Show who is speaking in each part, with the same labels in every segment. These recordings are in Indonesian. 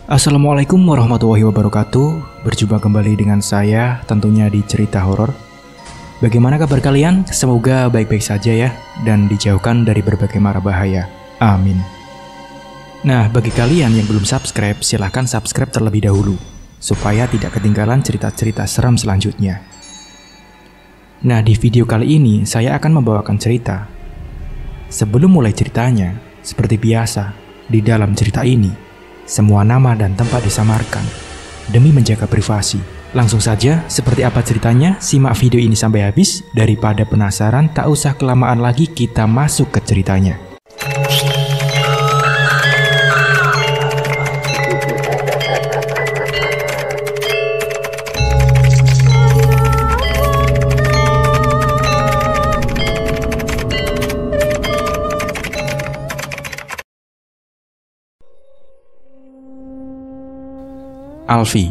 Speaker 1: Assalamualaikum warahmatullahi wabarakatuh. Berjumpa kembali dengan saya tentunya di cerita horor. Bagaimana kabar kalian? Semoga baik-baik saja ya, dan dijauhkan dari berbagai mara bahaya. Amin. Nah, bagi kalian yang belum subscribe, silahkan subscribe terlebih dahulu supaya tidak ketinggalan cerita-cerita seram selanjutnya. Nah, di video kali ini saya akan membawakan cerita. Sebelum mulai ceritanya, seperti biasa, di dalam cerita ini semua nama dan tempat disamarkan demi menjaga privasi. Langsung saja, seperti apa ceritanya? Simak video ini sampai habis. Daripada penasaran, tak usah kelamaan lagi, kita masuk ke ceritanya. Alfi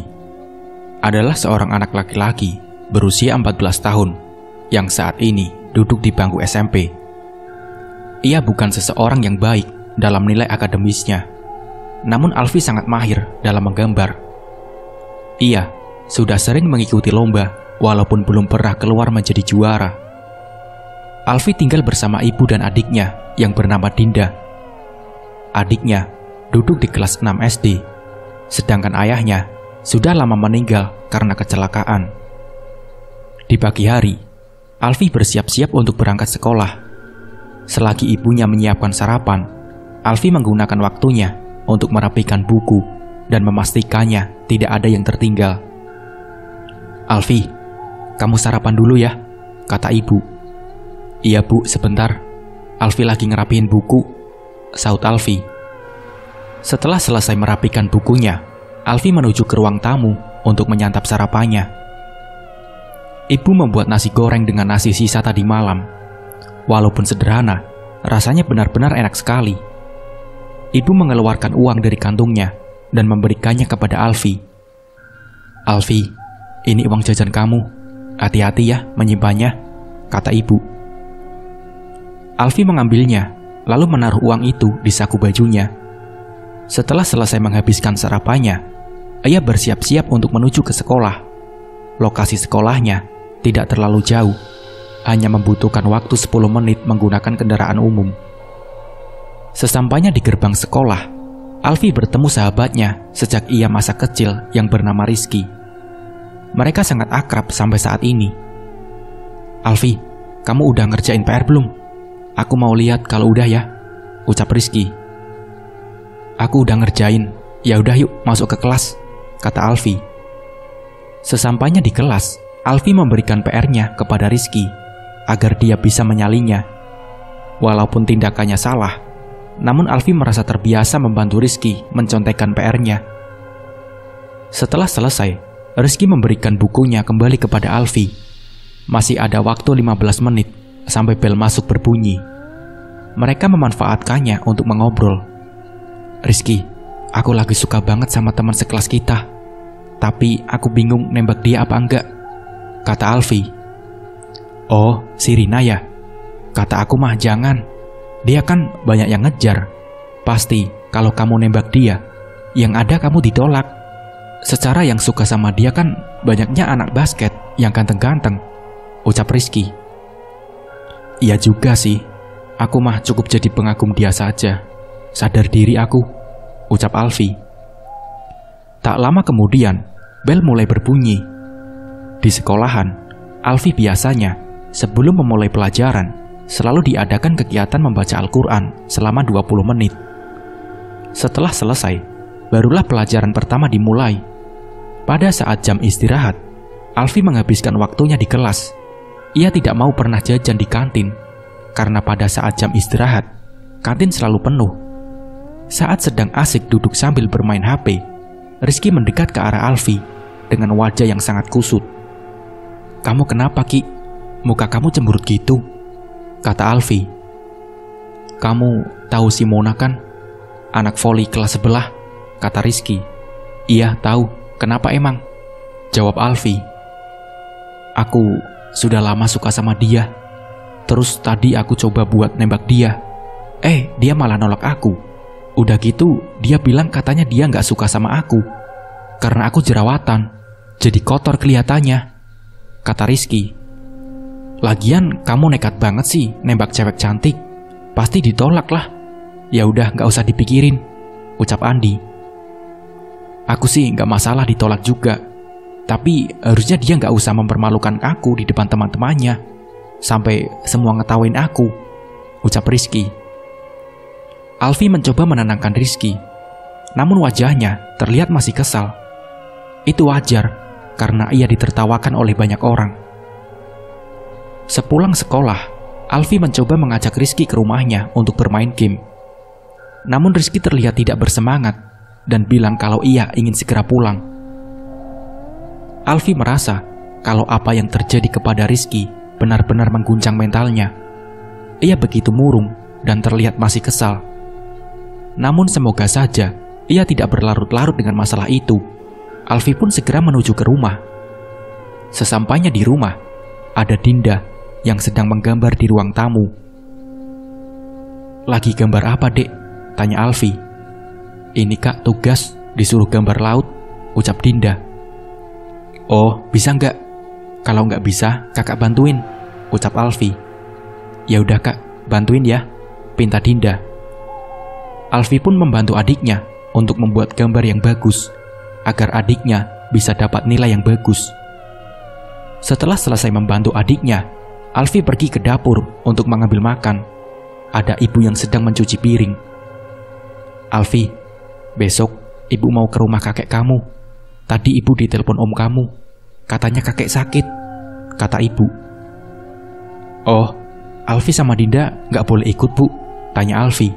Speaker 1: adalah seorang anak laki-laki berusia 14 tahun yang saat ini duduk di bangku SMP. Ia bukan seseorang yang baik dalam nilai akademisnya, namun Alfi sangat mahir dalam menggambar. Ia sudah sering mengikuti lomba walaupun belum pernah keluar menjadi juara. Alfi tinggal bersama ibu dan adiknya yang bernama Dinda. Adiknya duduk di kelas 6 SD. Sedangkan ayahnya sudah lama meninggal karena kecelakaan. Di pagi hari, Alfi bersiap-siap untuk berangkat sekolah. Selagi ibunya menyiapkan sarapan, Alfi menggunakan waktunya untuk merapikan buku dan memastikannya tidak ada yang tertinggal. "Alfi, kamu sarapan dulu ya," kata ibu. "Iya bu, sebentar. Alfi lagi ngerapiin buku," sahut Alfi. Setelah selesai merapikan bukunya, Alfi menuju ke ruang tamu untuk menyantap sarapannya. Ibu membuat nasi goreng dengan nasi sisa tadi malam. Walaupun sederhana, rasanya benar-benar enak sekali. Ibu mengeluarkan uang dari kantungnya dan memberikannya kepada Alfi. "Alfi, ini uang jajan kamu. Hati-hati ya menyimpannya," kata ibu. Alfi mengambilnya, lalu menaruh uang itu di saku bajunya. Setelah selesai menghabiskan sarapannya, ia bersiap-siap untuk menuju ke sekolah. Lokasi sekolahnya tidak terlalu jauh, hanya membutuhkan waktu 10 menit menggunakan kendaraan umum. Sesampainya di gerbang sekolah, Alfi bertemu sahabatnya sejak ia masa kecil yang bernama Rizky. Mereka sangat akrab sampai saat ini. "Alfi, kamu udah ngerjain PR belum? Aku mau lihat kalau udah ya," ucap Rizky. "Aku udah ngerjain. Ya udah yuk masuk ke kelas," kata Alfi. Sesampainya di kelas, Alfi memberikan PR-nya kepada Rizky agar dia bisa menyalinya. Walaupun tindakannya salah, namun Alfi merasa terbiasa membantu Rizky mencontekkan PR-nya. Setelah selesai, Rizky memberikan bukunya kembali kepada Alfi. Masih ada waktu 15 menit sampai bel masuk berbunyi. Mereka memanfaatkannya untuk mengobrol. "Rizky, aku lagi suka banget sama teman sekelas kita. Tapi aku bingung nembak dia apa enggak," kata Alfi. "Oh, si Rina ya? Kata aku mah jangan. Dia kan banyak yang ngejar. Pasti kalau kamu nembak dia, yang ada kamu ditolak. Secara yang suka sama dia kan banyaknya anak basket yang ganteng-ganteng," ucap Rizky. "Iya juga sih. Aku mah cukup jadi pengagum dia saja. Sadar diri aku," ucap Alfi. Tak lama kemudian, bel mulai berbunyi. Di sekolahan, Alfi biasanya sebelum memulai pelajaran selalu diadakan kegiatan membaca Al-Quran selama 20 menit. Setelah selesai, barulah pelajaran pertama dimulai. Pada saat jam istirahat, Alfi menghabiskan waktunya di kelas. Ia tidak mau pernah jajan di kantin, karena pada saat jam istirahat, kantin selalu penuh. Saat sedang asik duduk sambil bermain HP, Rizky mendekat ke arah Alfi dengan wajah yang sangat kusut. "Kamu kenapa, Ki? Muka kamu cemberut gitu," kata Alfi. "Kamu tahu si Mona kan? Anak voli kelas sebelah," kata Rizky. "Iya, tahu. Kenapa emang?" jawab Alfi. "Aku sudah lama suka sama dia. Terus tadi aku coba buat nembak dia. Dia malah nolak aku," Udah gitu, dia bilang katanya dia nggak suka sama aku karena aku jerawatan, jadi kotor kelihatannya, kata Rizky. Lagian kamu nekat banget sih nembak cewek cantik, pasti ditolak lah. Ya udah nggak usah dipikirin, ucap Andi. Aku sih nggak masalah ditolak juga, tapi harusnya dia nggak usah mempermalukan aku di depan teman-temannya, sampai semua ngetawain aku, ucap Rizky. Alfi mencoba menenangkan Rizky, namun wajahnya terlihat masih kesal. Itu wajar, karena ia ditertawakan oleh banyak orang. Sepulang sekolah, Alfi mencoba mengajak Rizky ke rumahnya untuk bermain game. Namun Rizky terlihat tidak bersemangat dan bilang kalau ia ingin segera pulang. Alfi merasa kalau apa yang terjadi kepada Rizky benar-benar mengguncang mentalnya. Ia begitu murung dan terlihat masih kesal. Namun semoga saja ia tidak berlarut-larut dengan masalah itu. Alfi pun segera menuju ke rumah. Sesampainya di rumah, ada Dinda yang sedang menggambar di ruang tamu. Lagi gambar apa, Dek? Tanya Alfi. Ini Kak, tugas, disuruh gambar laut, ucap Dinda. Oh, bisa nggak? Kalau nggak bisa, kakak bantuin, ucap Alfi. Ya udah Kak, bantuin ya, pinta Dinda. Alfi pun membantu adiknya untuk membuat gambar yang bagus, agar adiknya bisa dapat nilai yang bagus. Setelah selesai membantu adiknya, Alfi pergi ke dapur untuk mengambil makan. Ada ibu yang sedang mencuci piring. Alfi, besok ibu mau ke rumah kakek kamu. Tadi ibu ditelepon om kamu, katanya kakek sakit, kata ibu. Oh, Alfi sama Dinda nggak boleh ikut bu, tanya Alfi.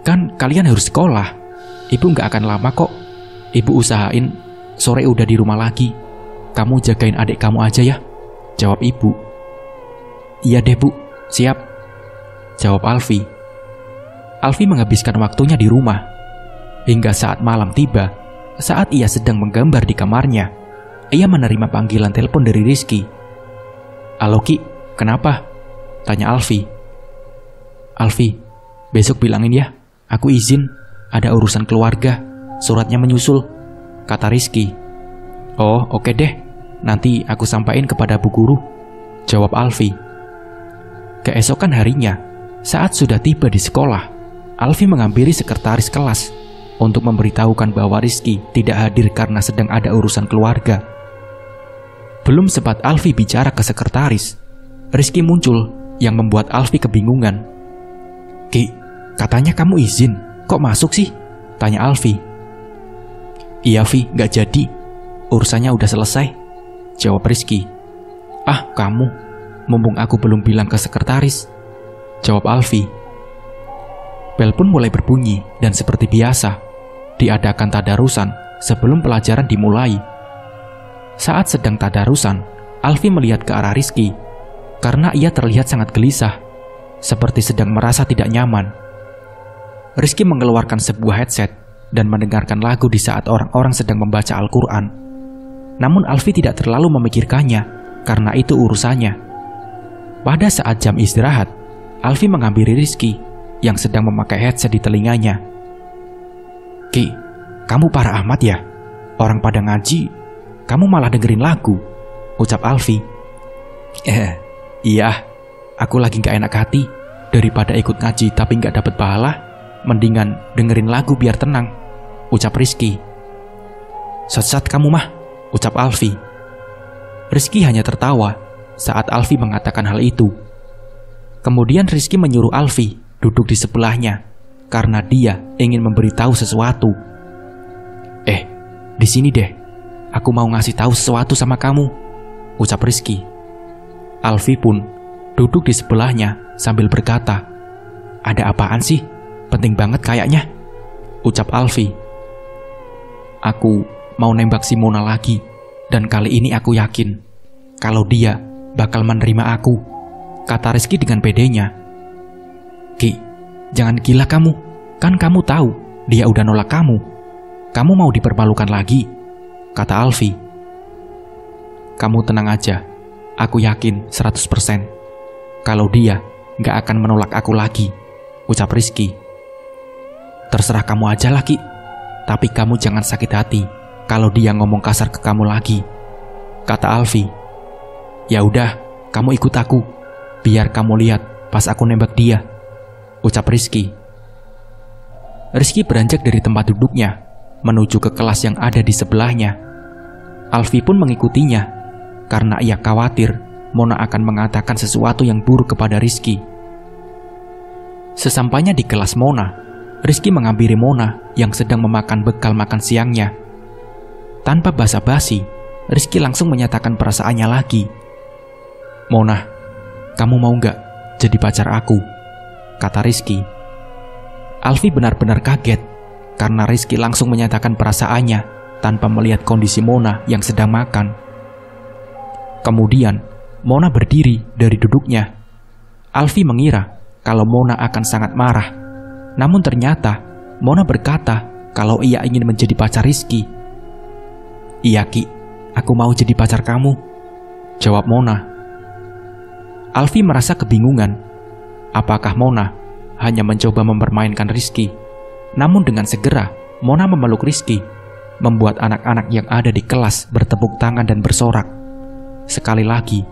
Speaker 1: Kan kalian harus sekolah, ibu nggak akan lama kok. Ibu usahain sore udah di rumah lagi. Kamu jagain adik kamu aja ya, jawab ibu. Iya deh bu, siap, jawab Alfi. Alfi menghabiskan waktunya di rumah hingga saat malam tiba. Saat ia sedang menggambar di kamarnya, ia menerima panggilan telepon dari Rizky. Halo Ki, kenapa? Tanya Alfi. Alfi, besok bilangin ya, aku izin, ada urusan keluarga, suratnya menyusul, kata Rizky. Oh, oke deh, nanti aku sampaikan kepada bu guru, jawab Alfi. Keesokan harinya, saat sudah tiba di sekolah, Alfi menghampiri sekretaris kelas untuk memberitahukan bahwa Rizky tidak hadir karena sedang ada urusan keluarga. Belum sempat Alfi bicara ke sekretaris, Rizky muncul yang membuat Alfi kebingungan. Ki, katanya kamu izin, kok masuk sih? Tanya Alfi. Iya Vi, gak jadi, urusannya udah selesai, jawab Rizky. Ah kamu, mumpung aku belum bilang ke sekretaris, jawab Alfi. Bel pun mulai berbunyi dan seperti biasa, diadakan tadarusan sebelum pelajaran dimulai. Saat sedang tadarusan, Alfi melihat ke arah Rizky karena ia terlihat sangat gelisah, seperti sedang merasa tidak nyaman. Rizky mengeluarkan sebuah headset dan mendengarkan lagu di saat orang-orang sedang membaca Al-Quran. Namun Alfi tidak terlalu memikirkannya karena itu urusannya. Pada saat jam istirahat, Alfi menghampiri Rizky yang sedang memakai headset di telinganya. Ki, kamu parah amat ya? Orang pada ngaji, kamu malah dengerin lagu, ucap Alfi. Iya, aku lagi gak enak hati. Daripada ikut ngaji tapi gak dapat pahala, mendingan dengerin lagu biar tenang, ucap Rizky. Sesat kamu mah, ucap Alfi. Rizky hanya tertawa saat Alfi mengatakan hal itu. Kemudian Rizky menyuruh Alfi duduk di sebelahnya karena dia ingin memberitahu sesuatu. Di sini deh, aku mau ngasih tahu sesuatu sama kamu, ucap Rizky. Alfi pun duduk di sebelahnya sambil berkata, ada apaan sih? Penting banget kayaknya, ucap Alfi. Aku mau nembak si Mona lagi, dan kali ini aku yakin kalau dia bakal menerima aku, kata Rizky dengan pedenya. Ki, jangan gila kamu, kan kamu tahu dia udah nolak kamu. Kamu mau dipermalukan lagi, kata Alfi. Kamu tenang aja, aku yakin 100% kalau dia gak akan menolak aku lagi, ucap Rizky. Terserah kamu aja lah, Ki. Tapi kamu jangan sakit hati kalau dia ngomong kasar ke kamu lagi, kata Alfi. Ya udah, kamu ikut aku. Biar kamu lihat pas aku nembak dia, ucap Rizky. Rizky beranjak dari tempat duduknya menuju ke kelas yang ada di sebelahnya. Alfi pun mengikutinya karena ia khawatir Mona akan mengatakan sesuatu yang buruk kepada Rizky. Sesampainya di kelas Mona, Rizky menghampiri Mona yang sedang memakan bekal makan siangnya. Tanpa basa-basi, Rizky langsung menyatakan perasaannya lagi. Mona, kamu mau gak jadi pacar aku? Kata Rizky. Alfi benar-benar kaget karena Rizky langsung menyatakan perasaannya tanpa melihat kondisi Mona yang sedang makan. Kemudian, Mona berdiri dari duduknya. Alfi mengira kalau Mona akan sangat marah. Namun ternyata Mona berkata kalau ia ingin menjadi pacar Rizky. Iya, Ki, aku mau jadi pacar kamu, jawab Mona. Alfi merasa kebingungan. Apakah Mona hanya mencoba mempermainkan Rizky? Namun dengan segera Mona memeluk Rizky, membuat anak-anak yang ada di kelas bertepuk tangan dan bersorak. Sekali lagi,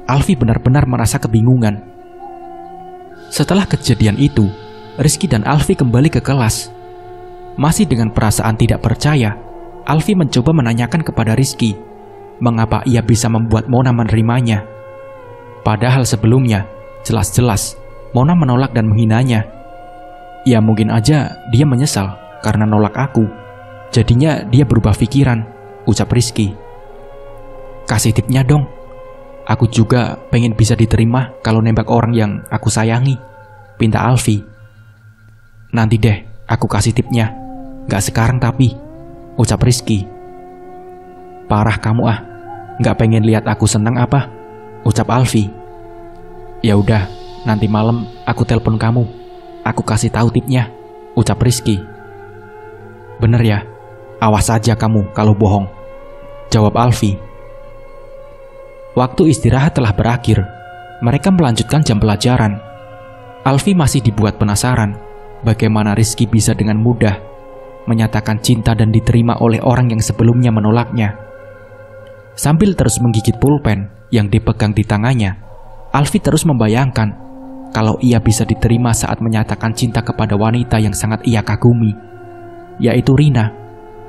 Speaker 1: Alfi benar-benar merasa kebingungan. Setelah kejadian itu, Rizky dan Alfi kembali ke kelas. Masih dengan perasaan tidak percaya, Alfi mencoba menanyakan kepada Rizky mengapa ia bisa membuat Mona menerimanya. Padahal sebelumnya, jelas-jelas Mona menolak dan menghinanya. Ya mungkin aja dia menyesal karena nolak aku. Jadinya dia berubah pikiran, ucap Rizky. Kasih tipnya dong. Aku juga pengen bisa diterima kalau nembak orang yang aku sayangi, pinta Alfi. Nanti deh, aku kasih tipnya. Gak sekarang tapi, ucap Rizky. Parah kamu ah, gak pengen lihat aku senang apa, ucap Alfi. Ya udah, nanti malam aku telepon kamu. Aku kasih tahu tipnya, ucap Rizky. Bener ya, awas aja kamu kalau bohong, jawab Alfi. Waktu istirahat telah berakhir. Mereka melanjutkan jam pelajaran. Alfi masih dibuat penasaran bagaimana Rizky bisa dengan mudah menyatakan cinta dan diterima oleh orang yang sebelumnya menolaknya. Sambil terus menggigit pulpen yang dipegang di tangannya, Alfi terus membayangkan kalau ia bisa diterima saat menyatakan cinta kepada wanita yang sangat ia kagumi, yaitu Rina,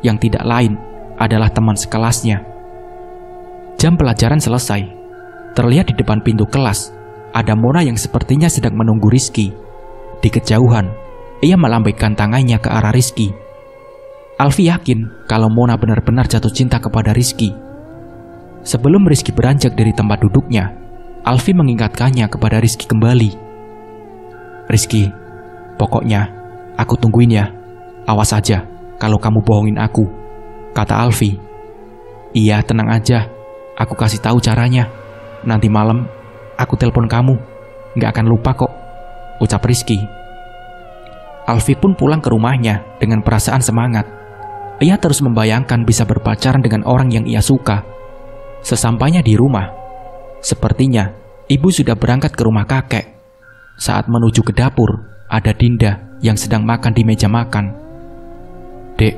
Speaker 1: yang tidak lain adalah teman sekelasnya. Jam pelajaran selesai. Terlihat di depan pintu kelas ada Mona yang sepertinya sedang menunggu Rizky. Di kejauhan, ia melambaikan tangannya ke arah Rizky. Alfi yakin kalau Mona benar-benar jatuh cinta kepada Rizky. Sebelum Rizky beranjak dari tempat duduknya, Alfi mengingatkannya kepada Rizky kembali. Rizky, pokoknya aku tungguin ya. Awas aja kalau kamu bohongin aku, kata Alfi. Iya, tenang aja. Aku kasih tahu caranya. Nanti malam aku telepon kamu. Gak akan lupa kok, ucap Rizky. Alfi pun pulang ke rumahnya dengan perasaan semangat. Ia terus membayangkan bisa berpacaran dengan orang yang ia suka. Sesampainya di rumah, sepertinya ibu sudah berangkat ke rumah kakek. Saat menuju ke dapur, ada Dinda yang sedang makan di meja makan. Dek,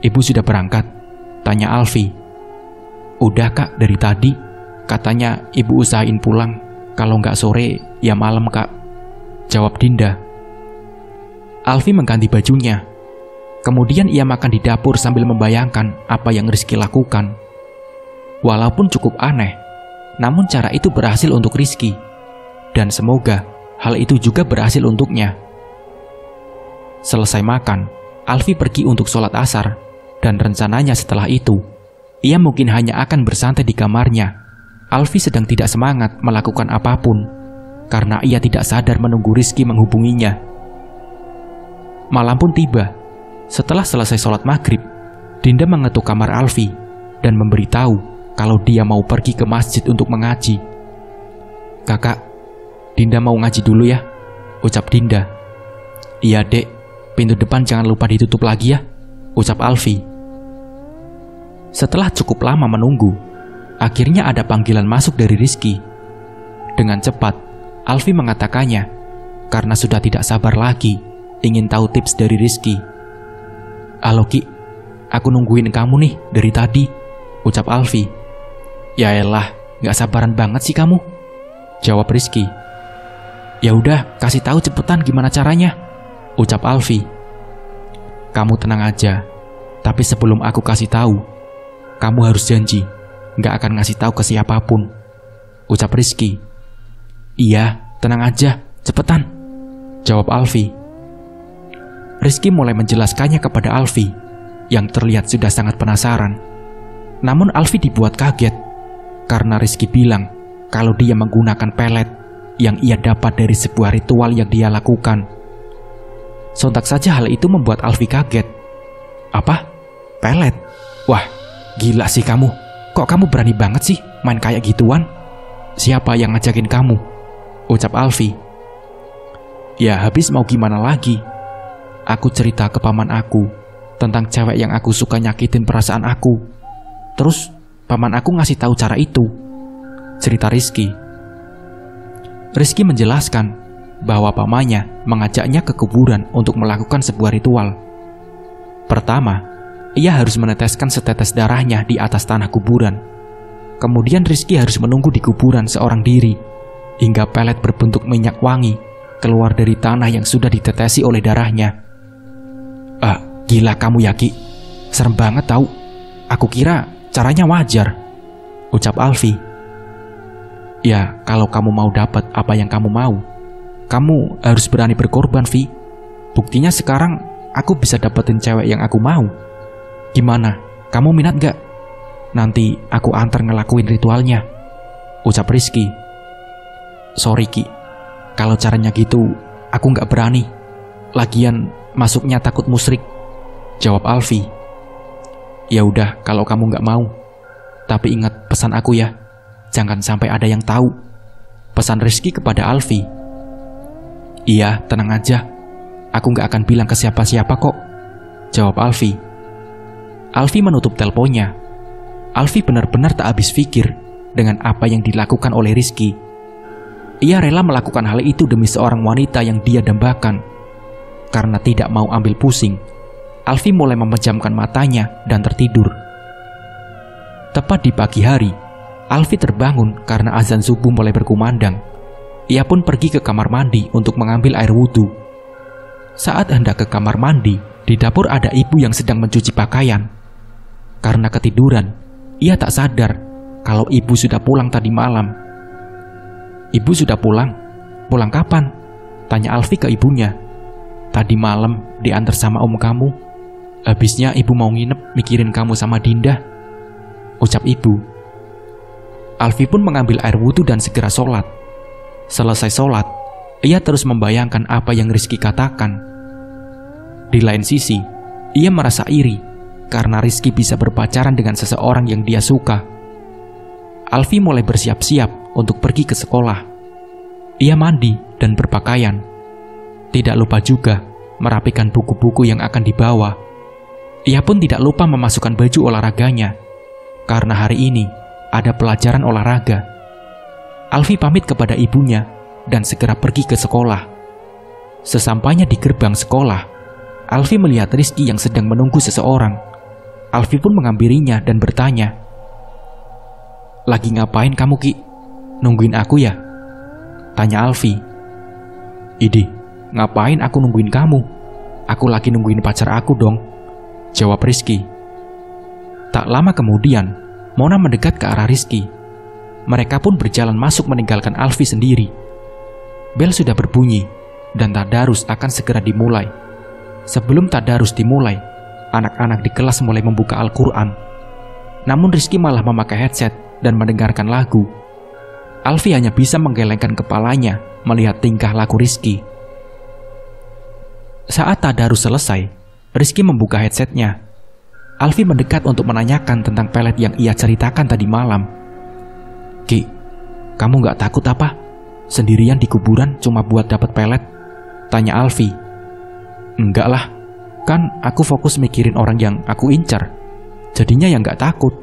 Speaker 1: ibu sudah berangkat? Tanya Alfi. Udah kak, dari tadi. Katanya ibu usahain pulang. Kalau nggak sore, ya malam kak, jawab Dinda. Alfi mengganti bajunya. Kemudian ia makan di dapur sambil membayangkan apa yang Rizky lakukan. Walaupun cukup aneh, namun cara itu berhasil untuk Rizky. Dan semoga hal itu juga berhasil untuknya. Selesai makan, Alfi pergi untuk sholat asar. Dan rencananya setelah itu, ia mungkin hanya akan bersantai di kamarnya. Alfi sedang tidak semangat melakukan apapun karena ia tidak sadar menunggu Rizky menghubunginya. Malam pun tiba. Setelah selesai sholat maghrib, Dinda mengetuk kamar Alfi dan memberitahu kalau dia mau pergi ke masjid untuk mengaji. Kakak, Dinda mau ngaji dulu ya, ucap Dinda. Iya dek, pintu depan jangan lupa ditutup lagi ya, ucap Alfi. Setelah cukup lama menunggu, akhirnya ada panggilan masuk dari Rizky. Dengan cepat, Alfi mengatakannya karena sudah tidak sabar lagi ingin tahu tips dari Rizky. "Halo Ki, aku nungguin kamu nih dari tadi," ucap Alfi. "Ya elah, gak sabaran banget sih kamu," jawab Rizky. "Ya udah, kasih tahu cepetan gimana caranya," ucap Alfi. "Kamu tenang aja, tapi sebelum aku kasih tahu, kamu harus janji gak akan ngasih tahu ke siapapun," ucap Rizky. "Iya, tenang aja, cepetan," jawab Alfi. Rizky mulai menjelaskannya kepada Alfi, yang terlihat sudah sangat penasaran. Namun Alfi dibuat kaget, karena Rizky bilang kalau dia menggunakan pelet yang ia dapat dari sebuah ritual yang dia lakukan. Sontak saja hal itu membuat Alfi kaget. "Apa? Pelet? Wah, gila sih kamu. Kok kamu berani banget sih main kayak gituan? Siapa yang ngajakin kamu?" ucap Alfi. "Ya habis mau gimana lagi? Aku cerita ke paman aku tentang cewek yang aku suka nyakitin perasaan aku. Terus paman aku ngasih tahu cara itu," cerita Rizky. Rizky menjelaskan bahwa pamannya mengajaknya ke kuburan untuk melakukan sebuah ritual. Pertama, ia harus meneteskan setetes darahnya di atas tanah kuburan. Kemudian Rizky harus menunggu di kuburan seorang diri hingga pelet berbentuk minyak wangi keluar dari tanah yang sudah ditetesi oleh darahnya. Gila kamu ya Ki, serem banget tau. Aku kira caranya wajar," ucap Alfi. "Ya kalau kamu mau dapat apa yang kamu mau, kamu harus berani berkorban, Vi. Buktinya sekarang aku bisa dapetin cewek yang aku mau. Gimana, kamu minat gak? Nanti aku antar ngelakuin ritualnya," ucap Rizky. "Sorry Ki, kalau caranya gitu aku gak berani. Lagian masuknya takut musyrik," jawab Alfi. "Ya udah kalau kamu gak mau. Tapi ingat pesan aku ya, jangan sampai ada yang tahu," pesan Rizky kepada Alfi. "Iya, tenang aja. Aku gak akan bilang ke siapa-siapa kok," jawab Alfi. Alfi menutup teleponnya. Alfi benar-benar tak habis pikir dengan apa yang dilakukan oleh Rizky. Ia rela melakukan hal itu demi seorang wanita yang dia dambakan. Karena tidak mau ambil pusing, Alfi mulai memejamkan matanya dan tertidur. Tepat di pagi hari, Alfi terbangun karena azan subuh mulai berkumandang. Ia pun pergi ke kamar mandi untuk mengambil air wudhu. Saat hendak ke kamar mandi, di dapur ada ibu yang sedang mencuci pakaian. Karena ketiduran, ia tak sadar kalau ibu sudah pulang tadi malam. "Ibu sudah pulang? Pulang kapan?" tanya Alfi ke ibunya. "Tadi malam diantar sama om kamu. Habisnya ibu mau nginep mikirin kamu sama Dinda," ucap ibu. Alfi pun mengambil air wudhu dan segera sholat. Selesai sholat, ia terus membayangkan apa yang Rizky katakan. Di lain sisi, ia merasa iri karena Rizky bisa berpacaran dengan seseorang yang dia suka. Alfi mulai bersiap-siap untuk pergi ke sekolah. Ia mandi dan berpakaian. Tidak lupa juga merapikan buku-buku yang akan dibawa. Ia pun tidak lupa memasukkan baju olahraganya, karena hari ini ada pelajaran olahraga. Alfi pamit kepada ibunya dan segera pergi ke sekolah. Sesampainya di gerbang sekolah, Alfi melihat Rizky yang sedang menunggu seseorang. Alfi pun menghampirinya dan bertanya, "Lagi ngapain kamu Ki? Nungguin aku ya?" tanya Alfi. "Idih, ngapain aku nungguin kamu? Aku lagi nungguin pacar aku dong," jawab Rizky. Tak lama kemudian, Mona mendekat ke arah Rizky. Mereka pun berjalan masuk meninggalkan Alfi sendiri. Bel sudah berbunyi dan tadarus akan segera dimulai. Sebelum tadarus dimulai, anak-anak di kelas mulai membuka Al-Quran. Namun Rizky malah memakai headset dan mendengarkan lagu. Alfi hanya bisa menggelengkan kepalanya melihat tingkah laku Rizky. Saat tadarus selesai, Rizky membuka headsetnya. Alfi mendekat untuk menanyakan tentang pelet yang ia ceritakan tadi malam. "Ki, kamu gak takut apa? Sendirian di kuburan cuma buat dapat pelet?" tanya Alfi. "Enggak lah, kan aku fokus mikirin orang yang aku incar. Jadinya yang gak takut."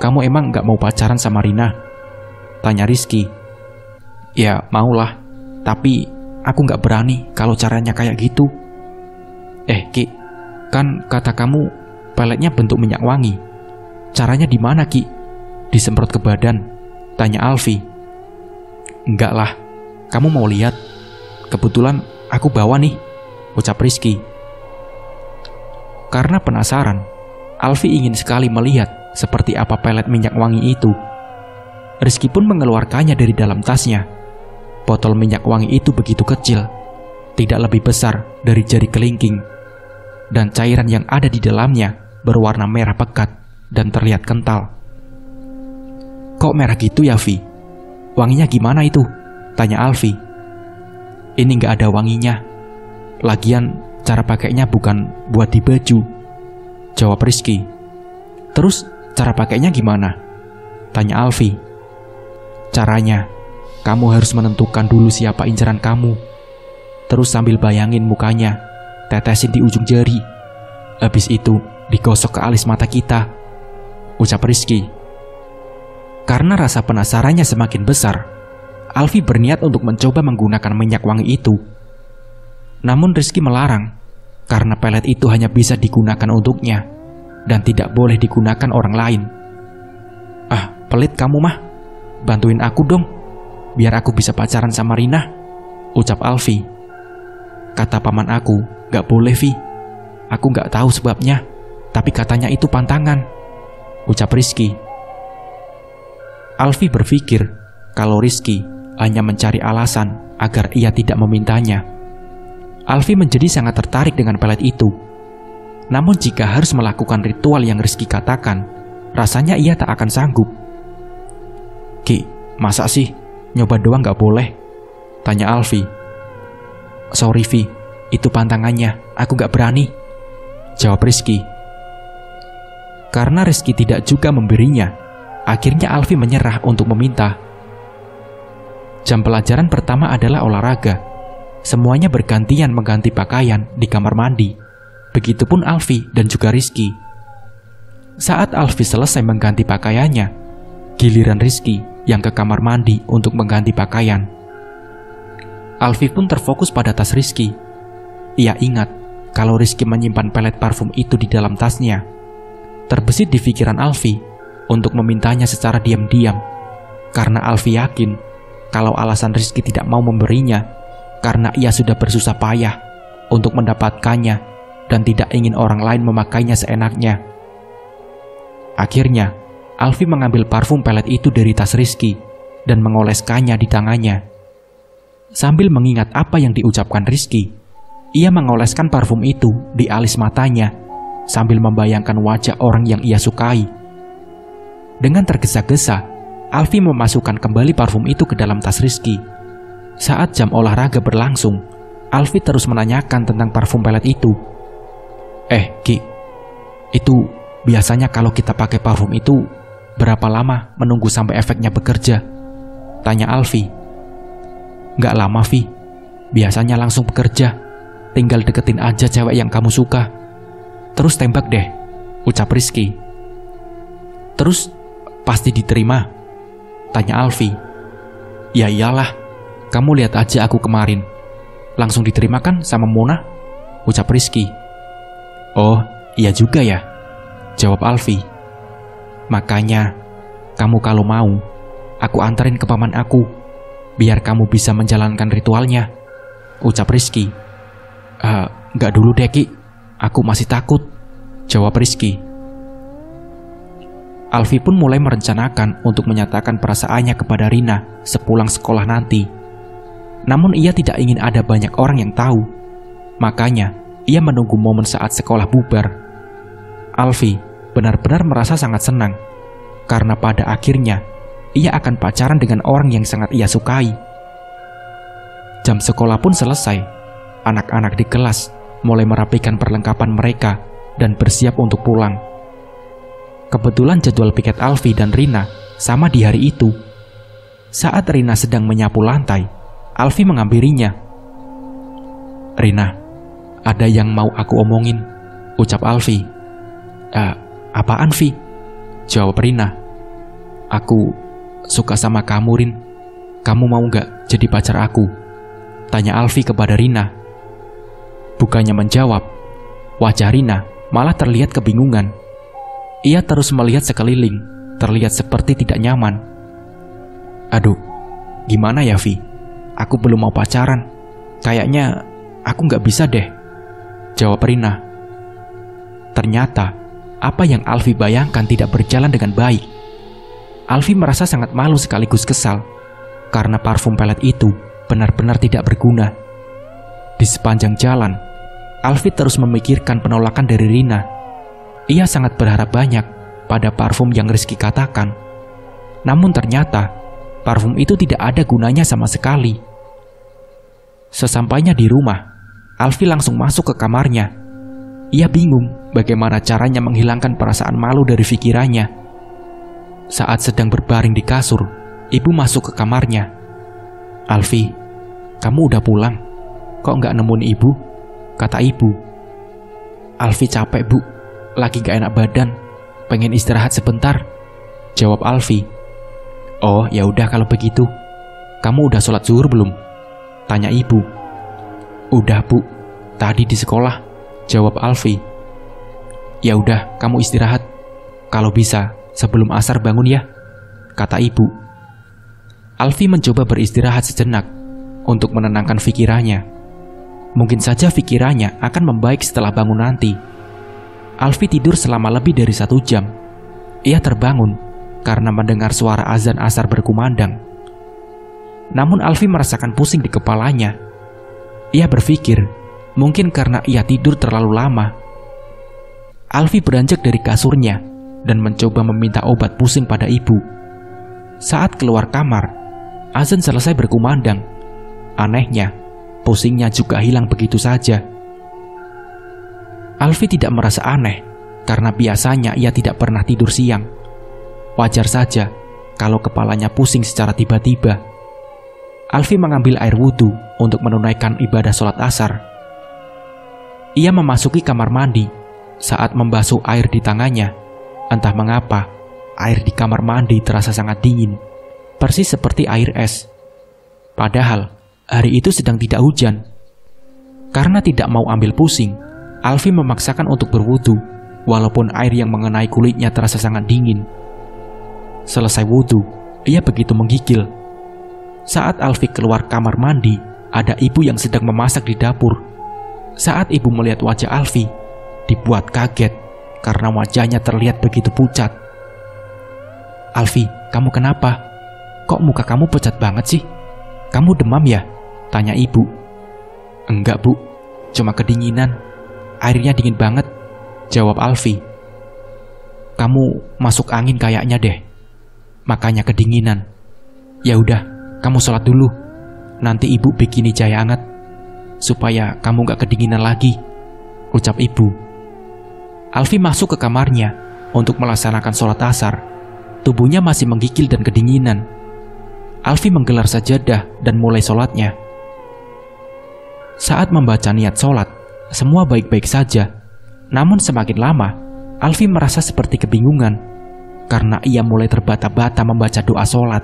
Speaker 1: "Kamu emang gak mau pacaran sama Rina?" tanya Rizky. "Ya maulah, tapi aku nggak berani kalau caranya kayak gitu. Ki, kan kata kamu peletnya bentuk minyak wangi. Caranya di mana, Ki? Disemprot ke badan? Tanya Alfi. Enggak lah, kamu mau lihat? Kebetulan aku bawa nih, ucap Rizky. Karena penasaran, Alfi ingin sekali melihat seperti apa pelet minyak wangi itu. Rizky pun mengeluarkannya dari dalam tasnya. Botol minyak wangi itu begitu kecil, tidak lebih besar dari jari kelingking, dan cairan yang ada di dalamnya berwarna merah pekat dan terlihat kental. Kok merah gitu ya, Vi? Wanginya gimana itu? Tanya Alfi. Ini nggak ada wanginya. Lagian cara pakainya bukan buat di baju, jawab Rizky. Terus cara pakainya gimana? Tanya Alfi. Caranya, kamu harus menentukan dulu siapa inceran kamu. Terus sambil bayangin mukanya, tetesin di ujung jari. Habis itu digosok ke alis mata kita, ucap Rizky. Karena rasa penasarannya semakin besar, Alfi berniat untuk mencoba menggunakan minyak wangi itu. Namun Rizky melarang, karena pelet itu hanya bisa digunakan untuknya dan tidak boleh digunakan orang lain. Ah, pelit kamu mah. Bantuin aku dong, biar aku bisa pacaran sama Rina, ucap Alfi. Kata paman aku, gak boleh, Vi. Aku gak tahu sebabnya, tapi katanya itu pantangan, ucap Rizky. Alfi berpikir kalau Rizky hanya mencari alasan agar ia tidak memintanya. Alfi menjadi sangat tertarik dengan pelet itu. Namun jika harus melakukan ritual yang Rizky katakan, rasanya ia tak akan sanggup. Ki, masa sih nyoba doang gak boleh? Tanya Alfi. Sorry Vi, itu pantangannya, aku gak berani, jawab Rizky. Karena Rizky tidak juga memberinya, akhirnya Alfi menyerah untuk meminta. Jam pelajaran pertama adalah olahraga. Semuanya bergantian mengganti pakaian di kamar mandi. Begitupun Alfi dan juga Rizky. Saat Alfi selesai mengganti pakaiannya, giliran Rizky yang ke kamar mandi untuk mengganti pakaian. Alfi pun terfokus pada tas Rizky. Ia ingat kalau Rizky menyimpan pelet parfum itu di dalam tasnya. Terbesit di pikiran Alfi untuk memintanya secara diam-diam, karena Alfi yakin kalau alasan Rizky tidak mau memberinya karena ia sudah bersusah payah untuk mendapatkannya dan tidak ingin orang lain memakainya seenaknya. Akhirnya, Alfi mengambil parfum pelet itu dari tas Rizky dan mengoleskannya di tangannya. Sambil mengingat apa yang diucapkan Rizky, ia mengoleskan parfum itu di alis matanya sambil membayangkan wajah orang yang ia sukai. Dengan tergesa-gesa, Alfi memasukkan kembali parfum itu ke dalam tas Rizky. Saat jam olahraga berlangsung, Alfi terus menanyakan tentang parfum pelet itu. Ki, itu biasanya kalau kita pakai parfum itu berapa lama menunggu sampai efeknya bekerja? Tanya Alfi. Gak lama, Vi. Biasanya langsung bekerja. Tinggal deketin aja cewek yang kamu suka, terus tembak deh, ucap Rizky. Terus pasti diterima? Tanya Alfi. Ya iyalah, kamu lihat aja aku kemarin. Langsung diterima kan sama Mona? Ucap Rizky. Oh, iya juga ya, jawab Alfi. Makanya, kamu kalau mau, aku anterin ke paman aku, biar kamu bisa menjalankan ritualnya, ucap Rizky. Gak dulu deh, Ki. Aku masih takut, jawab Rizky. Alfi pun mulai merencanakan untuk menyatakan perasaannya kepada Rina sepulang sekolah nanti. Namun ia tidak ingin ada banyak orang yang tahu. Makanya, ia menunggu momen saat sekolah bubar. Alfi benar-benar merasa sangat senang, karena pada akhirnya, ia akan pacaran dengan orang yang sangat ia sukai. Jam sekolah pun selesai. Anak-anak di kelas mulai merapikan perlengkapan mereka dan bersiap untuk pulang. Kebetulan jadwal piket Alfi dan Rina sama di hari itu. Saat Rina sedang menyapu lantai, Alfi menghampirinya. Rina, ada yang mau aku omongin, ucap Alfi. Apaan, Vi? Jawab Rina. Aku suka sama kamu, Rin. Kamu mau gak jadi pacar aku? Tanya Alfi kepada Rina. Bukannya menjawab, wajah Rina malah terlihat kebingungan. Ia terus melihat sekeliling, terlihat seperti tidak nyaman. Aduh, gimana ya Vi? Aku belum mau pacaran. Kayaknya aku nggak bisa deh, jawab Rina. Ternyata apa yang Alfi bayangkan tidak berjalan dengan baik. Alfi merasa sangat malu sekaligus kesal karena parfum pelet itu benar-benar tidak berguna. Di sepanjang jalan, Alfi terus memikirkan penolakan dari Rina. Ia sangat berharap banyak pada parfum yang Rizky katakan. Namun ternyata parfum itu tidak ada gunanya sama sekali. Sesampainya di rumah, Alfi langsung masuk ke kamarnya. Ia bingung bagaimana caranya menghilangkan perasaan malu dari pikirannya. Saat sedang berbaring di kasur, ibu masuk ke kamarnya. Alfi, kamu udah pulang? Kok nggak nemuin ibu? Kata ibu. Alfi capek bu, lagi gak enak badan, pengen istirahat sebentar, jawab Alfi. Oh ya udah kalau begitu. Kamu udah sholat zuhur belum? Tanya ibu. Udah bu, tadi di sekolah, jawab Alfi. Ya udah, kamu istirahat. Kalau bisa sebelum asar bangun ya, kata ibu. Alfi mencoba beristirahat sejenak untuk menenangkan pikirannya. Mungkin saja pikirannya akan membaik setelah bangun nanti. Alfi tidur selama lebih dari 1 jam. Ia terbangun karena mendengar suara azan asar berkumandang. Namun Alfi merasakan pusing di kepalanya. Ia berpikir, mungkin karena ia tidur terlalu lama. Alfi beranjak dari kasurnya dan mencoba meminta obat pusing pada ibu. Saat keluar kamar, azan selesai berkumandang. Anehnya, pusingnya juga hilang begitu saja. Alfi tidak merasa aneh karena biasanya ia tidak pernah tidur siang. Wajar saja kalau kepalanya pusing secara tiba-tiba. Alfi mengambil air wudhu untuk menunaikan ibadah sholat asar. Ia memasuki kamar mandi. Saat membasuh air di tangannya, entah mengapa air di kamar mandi terasa sangat dingin, persis seperti air es. Padahal hari itu sedang tidak hujan. Karena tidak mau ambil pusing, Alfi memaksakan untuk berwudu, walaupun air yang mengenai kulitnya terasa sangat dingin. Selesai wudu, ia begitu menggigil. Saat Alfi keluar kamar mandi, ada ibu yang sedang memasak di dapur. Saat ibu melihat wajah Alfi, dibuat kaget karena wajahnya terlihat begitu pucat. Alfi, kamu kenapa? Kok muka kamu pucat banget sih? Kamu demam ya? Tanya ibu. Enggak bu, cuma kedinginan. Airnya dingin banget, jawab Alfi. Kamu masuk angin kayaknya deh, makanya kedinginan. Ya udah, kamu sholat dulu. Nanti ibu bikini jahe hangat supaya kamu gak kedinginan lagi, ucap ibu. Alfi masuk ke kamarnya untuk melaksanakan sholat asar. Tubuhnya masih menggigil dan kedinginan. Alfi menggelar sajadah dan mulai sholatnya. Saat membaca niat sholat, semua baik-baik saja. Namun semakin lama, Alfi merasa seperti kebingungan karena ia mulai terbata-bata membaca doa sholat.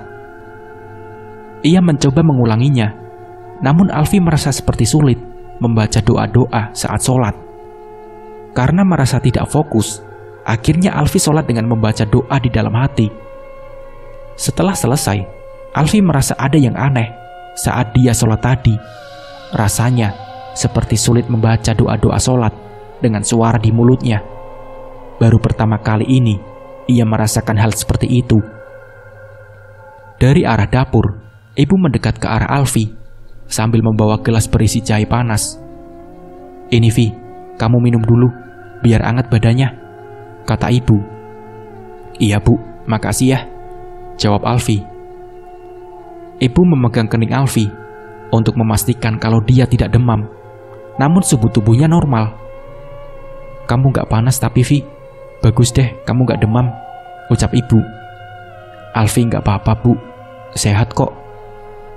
Speaker 1: Ia mencoba mengulanginya, namun Alfi merasa seperti sulit membaca doa-doa saat sholat. Karena merasa tidak fokus, akhirnya Alfi sholat dengan membaca doa di dalam hati. Setelah selesai, Alfi merasa ada yang aneh saat dia sholat tadi. Rasanya seperti sulit membaca doa-doa sholat dengan suara di mulutnya. Baru pertama kali ini ia merasakan hal seperti itu. Dari arah dapur, ibu mendekat ke arah Alfi sambil membawa gelas berisi jahe panas. Ini Vi, kamu minum dulu biar anget badannya, kata ibu. Iya bu, makasih ya, jawab Alfi. Ibu memegang kening Alfi untuk memastikan kalau dia tidak demam, namun suhu tubuhnya normal. Kamu gak panas tapi Vi, bagus deh kamu gak demam, ucap ibu. Alfi gak apa-apa bu, sehat kok,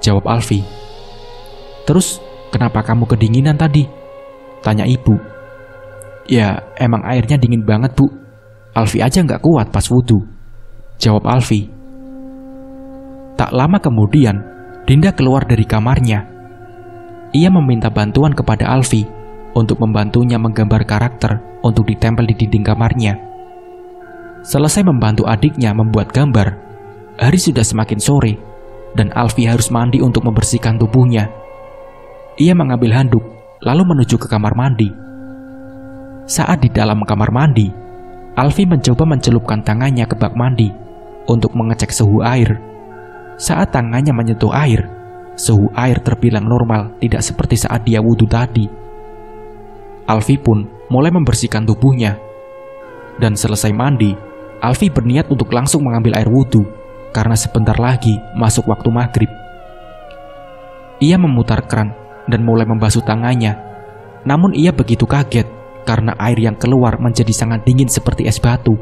Speaker 1: jawab Alfi. Terus kenapa kamu kedinginan tadi? Tanya ibu. Ya emang airnya dingin banget bu, Alfi aja gak kuat pas wudhu, jawab Alfi. Tak lama kemudian, Dinda keluar dari kamarnya. ia meminta bantuan kepada Alfie untuk membantunya menggambar karakter untuk ditempel di dinding kamarnya. Selesai membantu adiknya membuat gambar, hari sudah semakin sore dan Alfie harus mandi untuk membersihkan tubuhnya. Ia mengambil handuk lalu menuju ke kamar mandi. Saat di dalam kamar mandi, Alfie mencoba mencelupkan tangannya ke bak mandi untuk mengecek suhu air. Saat tangannya menyentuh air, suhu air terbilang normal, tidak seperti saat dia wudhu tadi. Alfie pun mulai membersihkan tubuhnya. Dan selesai mandi, Alfie berniat untuk langsung mengambil air wudhu karena sebentar lagi masuk waktu maghrib. Ia memutar keran dan mulai membasuh tangannya. Namun ia begitu kaget karena air yang keluar menjadi sangat dingin seperti es batu.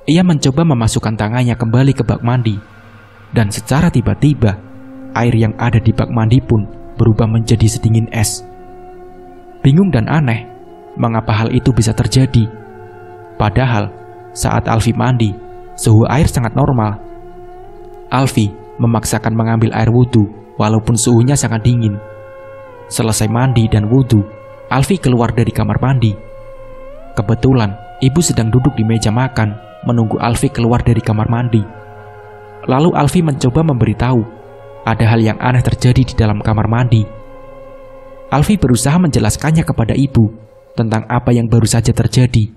Speaker 1: Ia mencoba memasukkan tangannya kembali ke bak mandi, dan secara tiba-tiba air yang ada di bak mandi pun berubah menjadi sedingin es. Bingung dan aneh mengapa hal itu bisa terjadi. Padahal saat Alfie mandi, suhu air sangat normal. Alfie memaksakan mengambil air wudhu walaupun suhunya sangat dingin. Selesai mandi dan wudhu, Alfie keluar dari kamar mandi. Kebetulan ibu sedang duduk di meja makan menunggu Alfie keluar dari kamar mandi. Lalu Alfie mencoba memberitahu ada hal yang aneh terjadi di dalam kamar mandi. Alfie berusaha menjelaskannya kepada ibu tentang apa yang baru saja terjadi.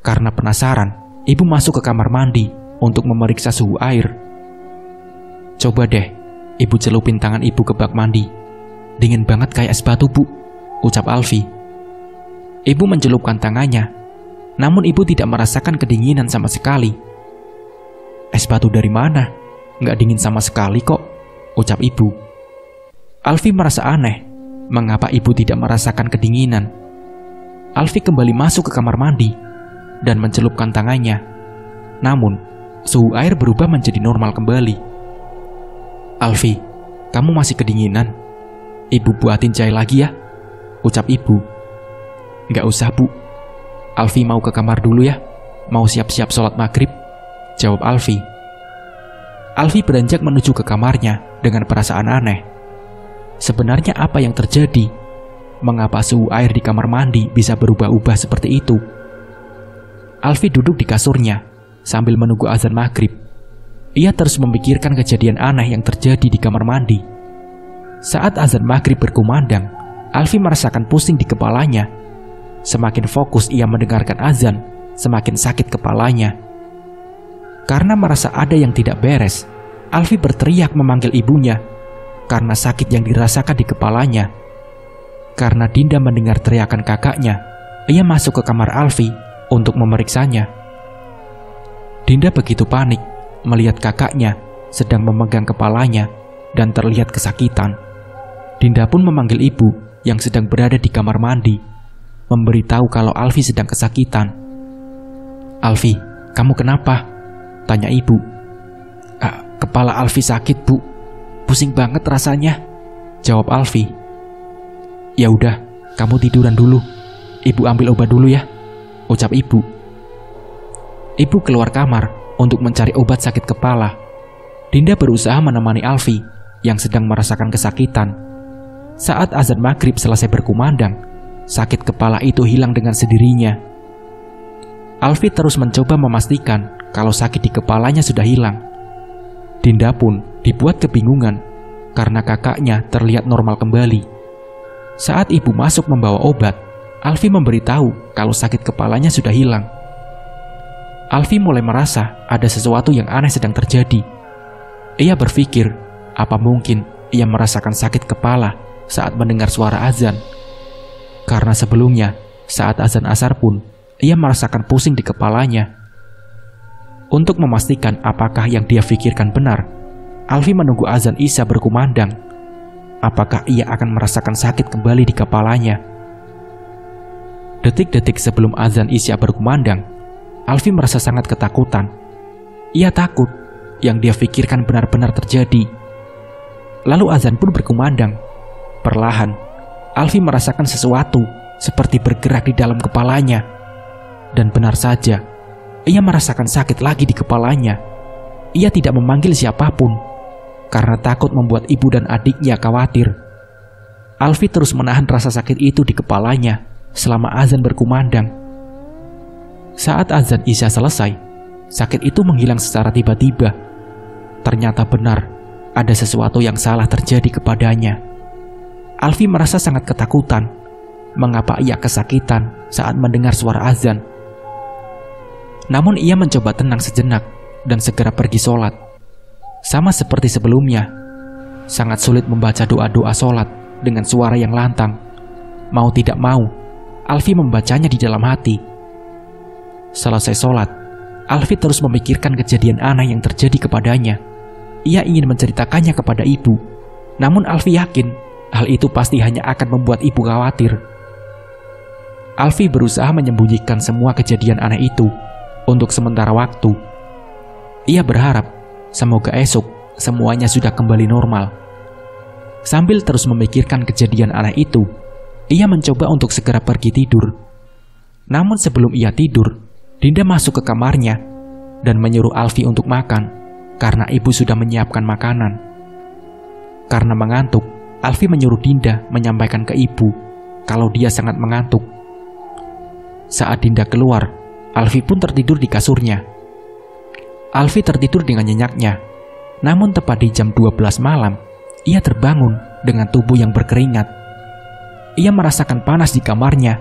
Speaker 1: Karena penasaran, ibu masuk ke kamar mandi untuk memeriksa suhu air. "Coba deh, ibu celupin tangan ibu ke bak mandi. Dingin banget kayak es batu, Bu," ucap Alfie. Ibu mencelupkan tangannya, namun ibu tidak merasakan kedinginan sama sekali. "Es batu dari mana? Nggak dingin sama sekali kok," ucap ibu. Alfie merasa aneh, mengapa ibu tidak merasakan kedinginan. Alfie kembali masuk ke kamar mandi dan mencelupkan tangannya. Namun, suhu air berubah menjadi normal kembali. "Alfie, kamu masih kedinginan? Ibu buatin jahe lagi ya," ucap ibu. "Nggak usah, Bu. Alfie mau ke kamar dulu ya, mau siap-siap sholat maghrib," jawab Alfie. Alfie beranjak menuju ke kamarnya dengan perasaan aneh. Sebenarnya apa yang terjadi? Mengapa suhu air di kamar mandi bisa berubah-ubah seperti itu? Alfie duduk di kasurnya sambil menunggu azan maghrib. Ia terus memikirkan kejadian aneh yang terjadi di kamar mandi. Saat azan maghrib berkumandang, Alfie merasakan pusing di kepalanya. Semakin fokus ia mendengarkan azan, semakin sakit kepalanya. Karena merasa ada yang tidak beres, Alfie berteriak memanggil ibunya karena sakit yang dirasakan di kepalanya. Karena Dinda mendengar teriakan kakaknya, ia masuk ke kamar Alfie untuk memeriksanya. Dinda begitu panik melihat kakaknya sedang memegang kepalanya dan terlihat kesakitan. Dinda pun memanggil ibu yang sedang berada di kamar mandi, memberitahu kalau Alfie sedang kesakitan. "Alfie, kamu kenapa?" tanya ibu. Kepala Alfie sakit, Bu. Pusing banget rasanya," jawab Alfie. "Ya udah, kamu tiduran dulu. Ibu ambil obat dulu ya," ucap ibu. Ibu keluar kamar untuk mencari obat sakit kepala. Dinda berusaha menemani Alfie yang sedang merasakan kesakitan. Saat azan maghrib selesai berkumandang, sakit kepala itu hilang dengan sendirinya. Alfie terus mencoba memastikan kalau sakit di kepalanya sudah hilang. Dinda pun dibuat kebingungan karena kakaknya terlihat normal kembali. Saat ibu masuk membawa obat, Alfie memberitahu kalau sakit kepalanya sudah hilang. Alfie mulai merasa ada sesuatu yang aneh sedang terjadi. Ia berpikir, apa mungkin ia merasakan sakit kepala saat mendengar suara azan? Karena sebelumnya, saat azan asar pun, ia merasakan pusing di kepalanya. Untuk memastikan apakah yang dia pikirkan benar, Alfie menunggu azan Isya berkumandang. Apakah ia akan merasakan sakit kembali di kepalanya? Detik-detik sebelum azan Isya berkumandang, Alfie merasa sangat ketakutan. Ia takut yang dia pikirkan benar-benar terjadi. Lalu azan pun berkumandang. Perlahan, Alfie merasakan sesuatu seperti bergerak di dalam kepalanya. Dan benar saja, ia merasakan sakit lagi di kepalanya. Ia tidak memanggil siapapun karena takut membuat ibu dan adiknya khawatir. Alfi terus menahan rasa sakit itu di kepalanya selama azan berkumandang. Saat azan Isya selesai, sakit itu menghilang secara tiba-tiba. Ternyata benar, ada sesuatu yang salah terjadi kepadanya. Alfi merasa sangat ketakutan. Mengapa ia kesakitan saat mendengar suara azan? Namun ia mencoba tenang sejenak dan segera pergi sholat. Sama seperti sebelumnya, sangat sulit membaca doa-doa sholat dengan suara yang lantang. Mau tidak mau, Alfi membacanya di dalam hati. Selesai sholat, Alfi terus memikirkan kejadian aneh yang terjadi kepadanya. Ia ingin menceritakannya kepada ibu, namun Alfi yakin hal itu pasti hanya akan membuat ibu khawatir. Alfi berusaha menyembunyikan semua kejadian aneh itu untuk sementara waktu. Ia berharap semoga esok semuanya sudah kembali normal. Sambil terus memikirkan kejadian aneh itu, ia mencoba untuk segera pergi tidur. Namun sebelum ia tidur, Dinda masuk ke kamarnya dan menyuruh Alfi untuk makan karena ibu sudah menyiapkan makanan. Karena mengantuk, Alfi menyuruh Dinda menyampaikan ke ibu kalau dia sangat mengantuk. Saat Dinda keluar, Alfi pun tertidur di kasurnya. Alfi tertidur dengan nyenyaknya. Namun tepat di jam 12 malam, ia terbangun dengan tubuh yang berkeringat. Ia merasakan panas di kamarnya,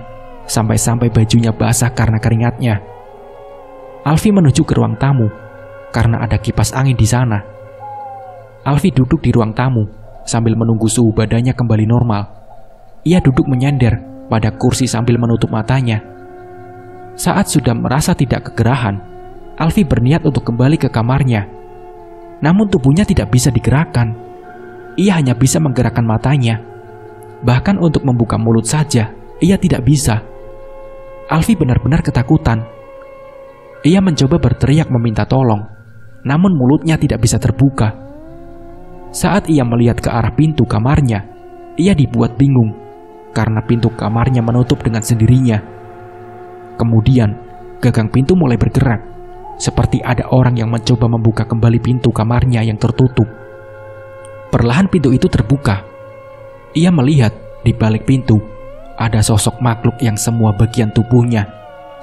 Speaker 1: sampai-sampai bajunya basah karena keringatnya. Alfi menuju ke ruang tamu, karena ada kipas angin di sana. Alfi duduk di ruang tamu, sambil menunggu suhu badannya kembali normal. Ia duduk menyender pada kursi sambil menutup matanya. Saat sudah merasa tidak kegerahan, Alfi berniat untuk kembali ke kamarnya. Namun tubuhnya tidak bisa digerakkan. Ia hanya bisa menggerakkan matanya. Bahkan untuk membuka mulut saja, ia tidak bisa. Alfi benar-benar ketakutan. Ia mencoba berteriak meminta tolong, namun mulutnya tidak bisa terbuka. Saat ia melihat ke arah pintu kamarnya, ia dibuat bingung karena pintu kamarnya menutup dengan sendirinya. Kemudian, gagang pintu mulai bergerak, seperti ada orang yang mencoba membuka kembali pintu kamarnya yang tertutup. Perlahan pintu itu terbuka. Ia melihat di balik pintu ada sosok makhluk yang semua bagian tubuhnya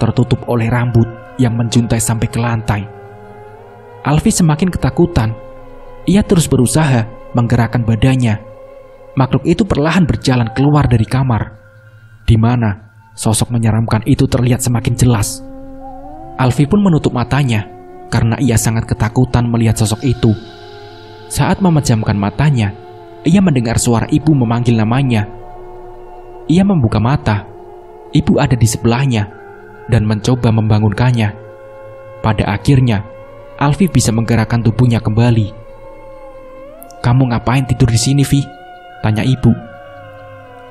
Speaker 1: tertutup oleh rambut yang menjuntai sampai ke lantai. Alfi semakin ketakutan. Ia terus berusaha menggerakkan badannya. Makhluk itu perlahan berjalan keluar dari kamar, di mana sosok menyeramkan itu terlihat semakin jelas. Alfi pun menutup matanya karena ia sangat ketakutan melihat sosok itu. Saat memejamkan matanya, ia mendengar suara ibu memanggil namanya. Ia membuka mata. Ibu ada di sebelahnya dan mencoba membangunkannya. Pada akhirnya, Alfi bisa menggerakkan tubuhnya kembali. "Kamu ngapain tidur di sini, Vi?" tanya ibu.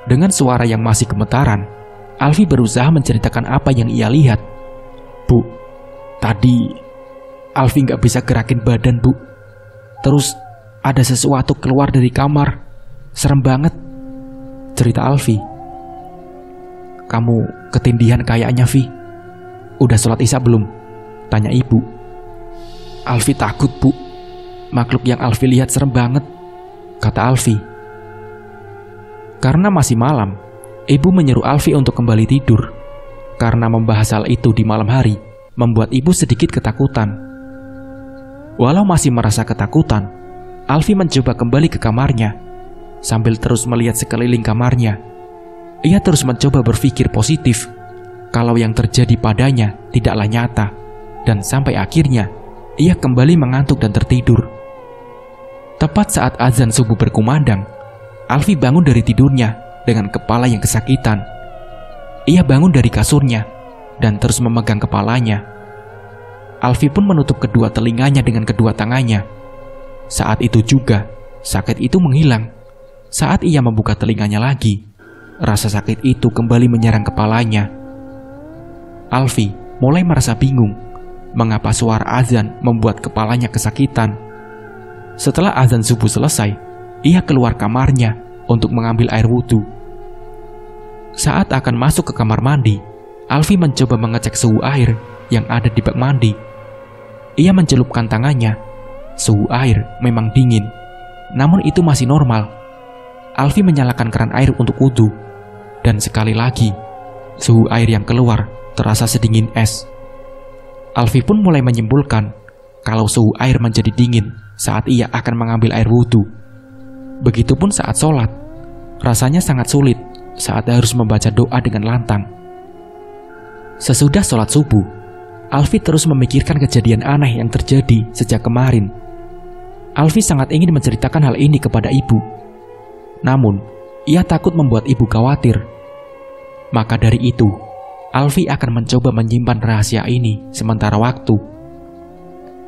Speaker 1: Dengan suara yang masih gemetaran, Alfi berusaha menceritakan apa yang ia lihat. "Bu, tadi Alfi nggak bisa gerakin badan, Bu. Terus ada sesuatu keluar dari kamar. Serem banget," cerita Alfi. "Kamu ketindihan kayaknya, Vi. Udah sholat isya belum?" tanya ibu. "Alfi takut, Bu. Makhluk yang Alfi lihat serem banget," kata Alfi. Karena masih malam, ibu menyuruh Alfi untuk kembali tidur. Karena membahas hal itu di malam hari membuat ibu sedikit ketakutan. Walau masih merasa ketakutan, Alfi mencoba kembali ke kamarnya. Sambil terus melihat sekeliling kamarnya, ia terus mencoba berpikir positif kalau yang terjadi padanya tidaklah nyata. Dan sampai akhirnya ia kembali mengantuk dan tertidur. Tepat saat azan subuh berkumandang, Alfi bangun dari tidurnya dengan kepala yang kesakitan. Ia bangun dari kasurnya dan terus memegang kepalanya. Alfi pun menutup kedua telinganya dengan kedua tangannya. Saat itu juga, sakit itu menghilang. Saat ia membuka telinganya lagi, rasa sakit itu kembali menyerang kepalanya. Alfi mulai merasa bingung mengapa suara azan membuat kepalanya kesakitan. Setelah azan subuh selesai, ia keluar kamarnya untuk mengambil air wudhu. Saat akan masuk ke kamar mandi, Alfi mencoba mengecek suhu air yang ada di bak mandi. Ia mencelupkan tangannya. Suhu air memang dingin, namun itu masih normal. Alfi menyalakan keran air untuk wudhu. Dan sekali lagi, suhu air yang keluar terasa sedingin es. Alfi pun mulai menyimpulkan kalau suhu air menjadi dingin saat ia akan mengambil air wudhu. Begitupun saat sholat, rasanya sangat sulit saat harus membaca doa dengan lantang. Sesudah sholat subuh, Alfi terus memikirkan kejadian aneh yang terjadi sejak kemarin. Alfi sangat ingin menceritakan hal ini kepada ibu. Namun, ia takut membuat ibu khawatir. Maka dari itu, Alfi akan mencoba menyimpan rahasia ini sementara waktu.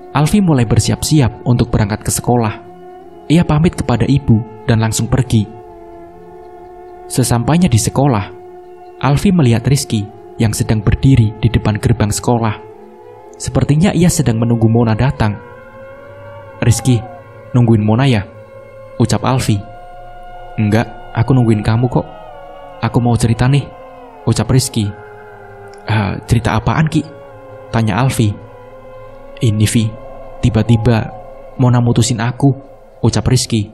Speaker 1: Alfi mulai bersiap-siap untuk berangkat ke sekolah. Ia pamit kepada ibu dan langsung pergi. Sesampainya di sekolah, Alfi melihat Rizky yang sedang berdiri di depan gerbang sekolah. Sepertinya ia sedang menunggu Mona datang. "Rizky, nungguin Mona ya?" ucap Alfi. "Enggak, aku nungguin kamu kok. Aku mau cerita nih," ucap Rizky. Cerita apaan, Ki?" tanya Alfi. "Ini, Vi, tiba-tiba Mona mutusin aku," ucap Rizky.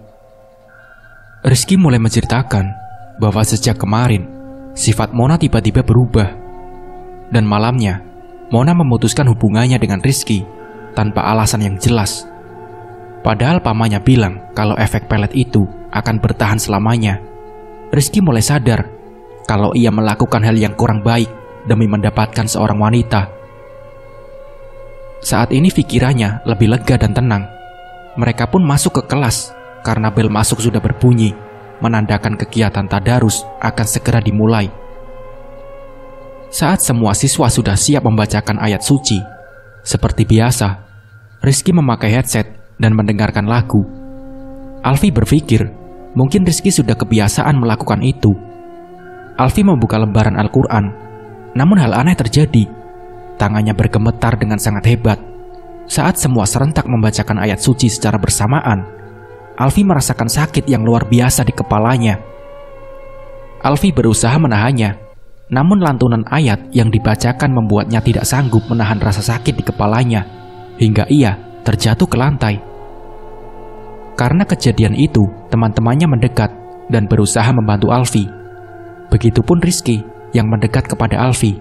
Speaker 1: Rizky mulai menceritakan bahwa sejak kemarin sifat Mona tiba-tiba berubah. Dan malamnya, Mona memutuskan hubungannya dengan Rizky tanpa alasan yang jelas. Padahal pamannya bilang kalau efek pelet itu akan bertahan selamanya. Rizky mulai sadar kalau ia melakukan hal yang kurang baik demi mendapatkan seorang wanita. Saat ini pikirannya lebih lega dan tenang. Mereka pun masuk ke kelas karena bel masuk sudah berbunyi, menandakan kegiatan tadarus akan segera dimulai. Saat semua siswa sudah siap membacakan ayat suci, seperti biasa, Rizky memakai headset dan mendengarkan lagu. Alfi berpikir, mungkin Rizky sudah kebiasaan melakukan itu. Alfi membuka lembaran Al-Quran, namun hal aneh terjadi. Tangannya bergemetar dengan sangat hebat. Saat semua serentak membacakan ayat suci secara bersamaan, Alfi merasakan sakit yang luar biasa di kepalanya. Alfi berusaha menahannya, namun lantunan ayat yang dibacakan membuatnya tidak sanggup menahan rasa sakit di kepalanya, hingga ia terjatuh ke lantai. Karena kejadian itu, teman-temannya mendekat dan berusaha membantu Alfi. Begitupun Rizky yang mendekat kepada Alfi.